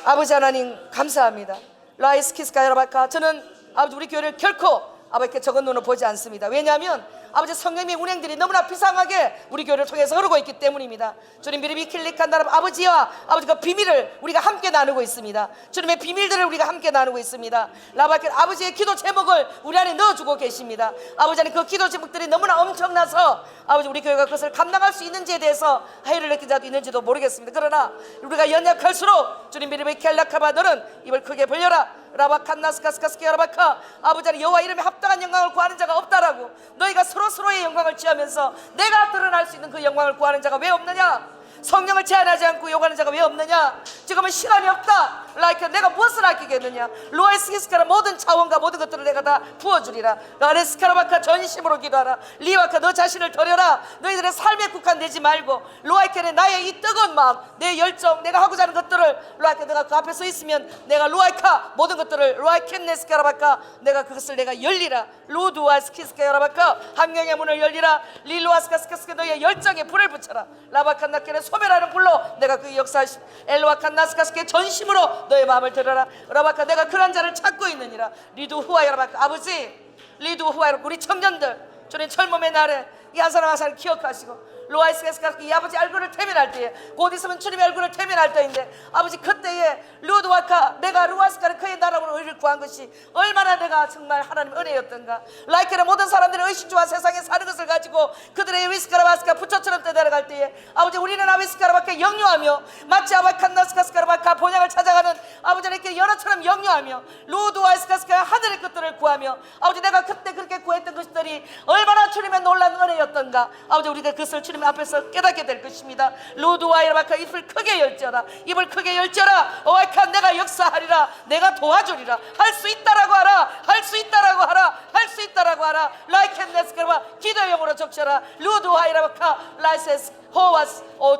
아버지 하나님 감사합니다. 라이스키스카 여러바카 저는 아버지 우리 교회를 결코 아버지께 적은 눈으로 보지 않습니다. 왜냐하면 아버지 성령의 운행들이 너무나 비상하게 우리 교회를 통해서 흐르고 있기 때문입니다. 주님 비리비 킬릭한 나라 아버지와 아버지 그 비밀을 우리가 함께 나누고 있습니다. 주님의 비밀들을 우리가 함께 나누고 있습니다. 라바켓 아버지의 기도 제목을 우리 안에 넣어주고 계십니다. 아버지 안에 그 기도 제목들이 너무나 엄청나서 아버지 우리 교회가 그것을 감당할 수 있는지에 대해서 하이를 느낀 자도 있는지도 모르겠습니다. 그러나 우리가 연약할수록 주님 비리비 켈라카바 너는 입을 크게 벌려라 라바칸나스카스카스케 라바카 아버지 안에 여호와 이름에 합당한 영광을 구하는 자가 없다라고 너희가 서로의 영광을 취하면서 내가 드러날 수 있는 그 영광을 구하는 자가 왜 없느냐? 성령을 제한하지 않고 요구하는 자가 왜 없느냐? 지금은 시간이 없다. 라이크 내가 무엇을 아끼겠느냐? 로아스키스카라 모든 차원과 모든 것들을 내가 다 부어주리라. 라레스카라바카 전심으로 기도하라. 리와카 너 자신을 드려라. 너희들의 삶에 국한되지 말고 로아이케네 나의 이 뜨거운 마음 내 열정 내가 하고자 하는 것들을 로아이케 내가 그 앞에 서 있으면 내가 로아이카 모든 것들을 로아이켄네스카라바카 내가 그것을 내가 열리라. 로두아스키스카라바카 함경의 문을 열리라. 릴로아스카스카스카 너희의 열정에 불을 붙여라. 라바칸나케네 소멸하는 불로 내가 그 역사하심 엘로아칸나스카스케 전심으로 너의 마음을 들어라. 라바카 내가 그런 자를 찾고 있느니라. 리두 후아야 라바카 아버지 리두 후아야 우리 청년들 주님 젊음의 날에 이 한 사람 한 사람 기억하시고 로아이스케스카 이 아버지 얼굴을 태면할 때에 곧 있으면 주님의 얼굴을 태면할 때인데 아버지 그때에 루드와카 내가 루아스카를 그의 나라로 의를 구한 것이 얼마나 내가 정말 하나님의 은혜였던가. 라이케의 모든 사람들의 의식주와 세상에 사는 것을 가지고 그들의 위스카라바스카 부처처럼 떠내려갈 때에 아버지 우리는 아비스카라바카 영유하며 마치 아바칸나스카스카라바카 본향을 찾아가는 아버지께 연어처럼 영유하며 루드와이스카스카 하늘의 것들을 구하며 아버지 내가 그때 그렇게 구했던 것들이 얼마나 주님의 놀라운 은혜였던가. 아버지 우리가 그것을 주님 앞에서 깨닫게 될 것입니다. 루드와이라바카 입을 크게 열지어라. 입을 크게 열지어라. 오아이카 내가 역사하리라. 내가 도와주리라. 할 수 있다라고 하라. 할 수 있다라고 하라. 할 수 있다라고 하라. 라이켄네스카바 기도의 영으로 적셔라. 루드와이라바카 라이세스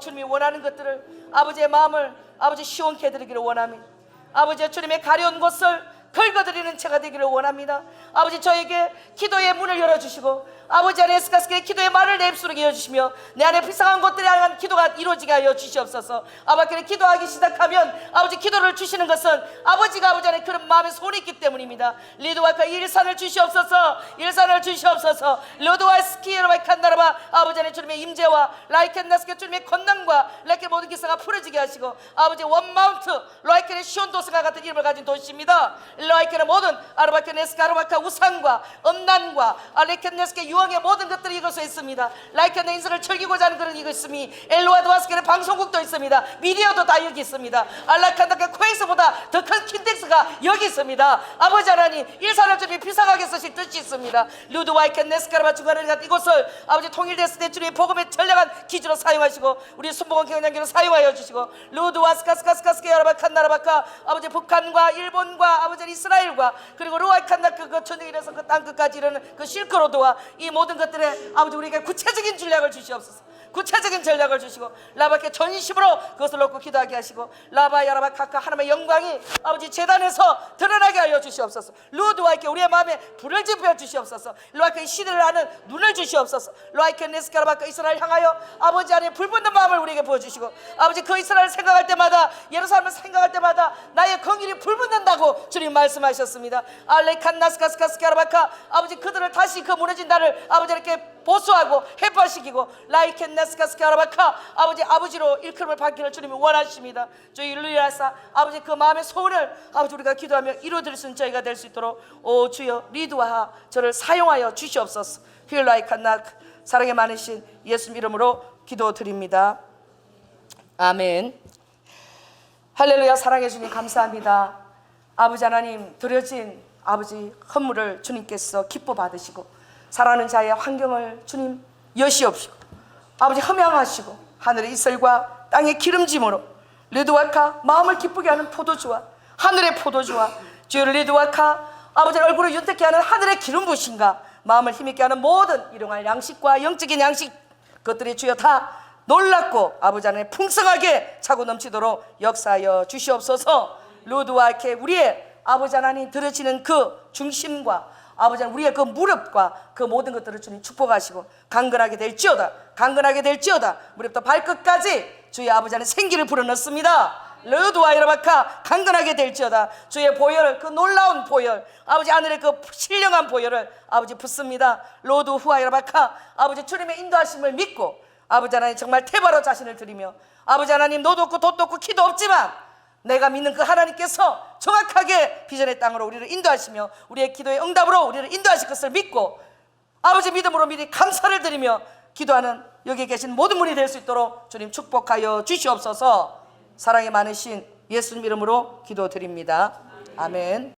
주님이 원하는 것들을 아버지의 마음을 아버지 시원케 해드리기를 원합니다. 아버지 주님의 가려운 곳을 긁어드리는 제가 되기를 원합니다. 아버지 저에게 기도의 문을 열어주시고 아버지 안에 에스카스의 기도의 말을 내 입술에 이어주시며 내 안에 불쌍한 것들에 향한 기도가 이루어지게 하여 주시옵소서. 아버지께 기도하기 시작하면 아버지 기도를 주시는 것은 아버지가 아버지 안에 그런 마음의 소원이 있기 때문입니다. 리드와카 일산을 주시옵소서. 일산을 주시옵소서. 로드와 스키에로와 칸나라바 아버지 안에 주님의 임재와 라이켄나스케 주님의 권능과 라이켄 모든 기사가 풀어지게 하시고 아버지 원마운트 라이켄의 시온도스가 같은 이름을 가진 도시입니다. 라이켄의 모든 아르바켄네스카 아르바카 우상과 음란과 라이켄네스케 유황의 모든 것들이 이것에 있습니다. 라이켄의 인생을 즐기고자 하는 그런 이것이 엘로아드와스케의 방송국도 있습니다. 미디어도 다 여기 있습니다. 알라칸다카 코엑스보다 더 큰 킨텍스가 여기 있습니다. 아버지 하나님 일산을 주님이 비상하게 쓰실 뜻이 있습니다. 루드와이켄네스카르바 중간에 같은 이곳을 아버지 통일됐을 때 주님의 복음의 전략한 기준으로 사용하시고 우리 순복음 경영장기로 사용하여 주시고 루드와스카스카스카스케 아르바칸나라바카 아버지 북한과 일본과 아버지 이스라엘과 그리고 루아이칸나 그 전쟁이라서 그 땅끝까지 이르는 그 실크로드와 이 모든 것들에 아버지 우리에게 구체적인 전략을 주시옵소서. 구체적인 전략을 주시고 라바께 전심으로 그것을 놓고 기도하게 하시고 라바야라바 카카 하나님의 영광이 아버지 제단에서 드러나게 하여 주시옵소서. 루드와이께 우리의 마음에 불을 지펴 주시옵소서. 루아이께 시대를 아는 눈을 주시옵소서. 루아이께 네스카라바카 이스라엘 향하여 아버지 안에 불붙는 마음을 우리에게 부어주시고 아버지 그 이스라엘을 생각할 때마다 예루살렘을 생각할 때마다 나의 긍휼이 불붙는다고 주님 말씀하셨습니다. 알레칸나스카스카스카라바카 아버지 그들을 다시 그 무너진 나를 아버지 이렇게 보수하고 해파시키고 라이켄네스카스카라바카 아버지로 일컬음을 받기를 주님이 원하십니다. 저희 일루야사 아버지 그 마음의 소원을 아버지 우리가 기도하며 이루어드릴 수 있는 저희가 될 수 있도록 오 주여 리드와 저를 사용하여 주시옵소서. 힐라이칸나 사랑이 많으신 예수님 이름으로 기도드립니다. 아멘. 할렐루야. 사랑해 주님 감사합니다. 아버지 하나님 드려진 아버지 헌물을 주님께서 기뻐 받으시고 사랑하는 자의 환경을 주님 여시옵시고 아버지 흠양하시고 하늘의 이슬과 땅의 기름짐으로 리드와카 마음을 기쁘게 하는 포도주와 하늘의 포도주와 주여 리드와카 아버지 얼굴을 윤택케 하는 하늘의 기름 부으신가 마음을 힘있게 하는 모든 일용할 양식과 영적인 양식 그것들이 주여 다 놀랍고 아버지 안에 풍성하게 차고 넘치도록 역사하여 주시옵소서. 루드와케 우리의 아버지 하나님 들으시는 그 중심과 아버지 우리의 그 무릎과 그 모든 것들을 주님 축복하시고 강건하게 될지어다. 강건하게 될지어다. 무릎부터 발끝까지 주의 아버지 안에 생기를 불어넣습니다. 루드와이라바카 강건하게 될지어다. 주의 보혈 그 놀라운 보혈 아버지 하늘의 그 신령한 보혈을 아버지 붓습니다. 로드 후아이라바카 아버지 주님의 인도하심을 믿고 아버지 하나님 정말 태바로 자신을 드리며 아버지 하나님 노도 없고 돛도 없고 키도 없지만 내가 믿는 그 하나님께서 정확하게 비전의 땅으로 우리를 인도하시며 우리의 기도의 응답으로 우리를 인도하실 것을 믿고 아버지 믿음으로 미리 감사를 드리며 기도하는 여기 계신 모든 분이 될 수 있도록 주님 축복하여 주시옵소서. 사랑이 많으신 예수님 이름으로 기도드립니다. 아멘.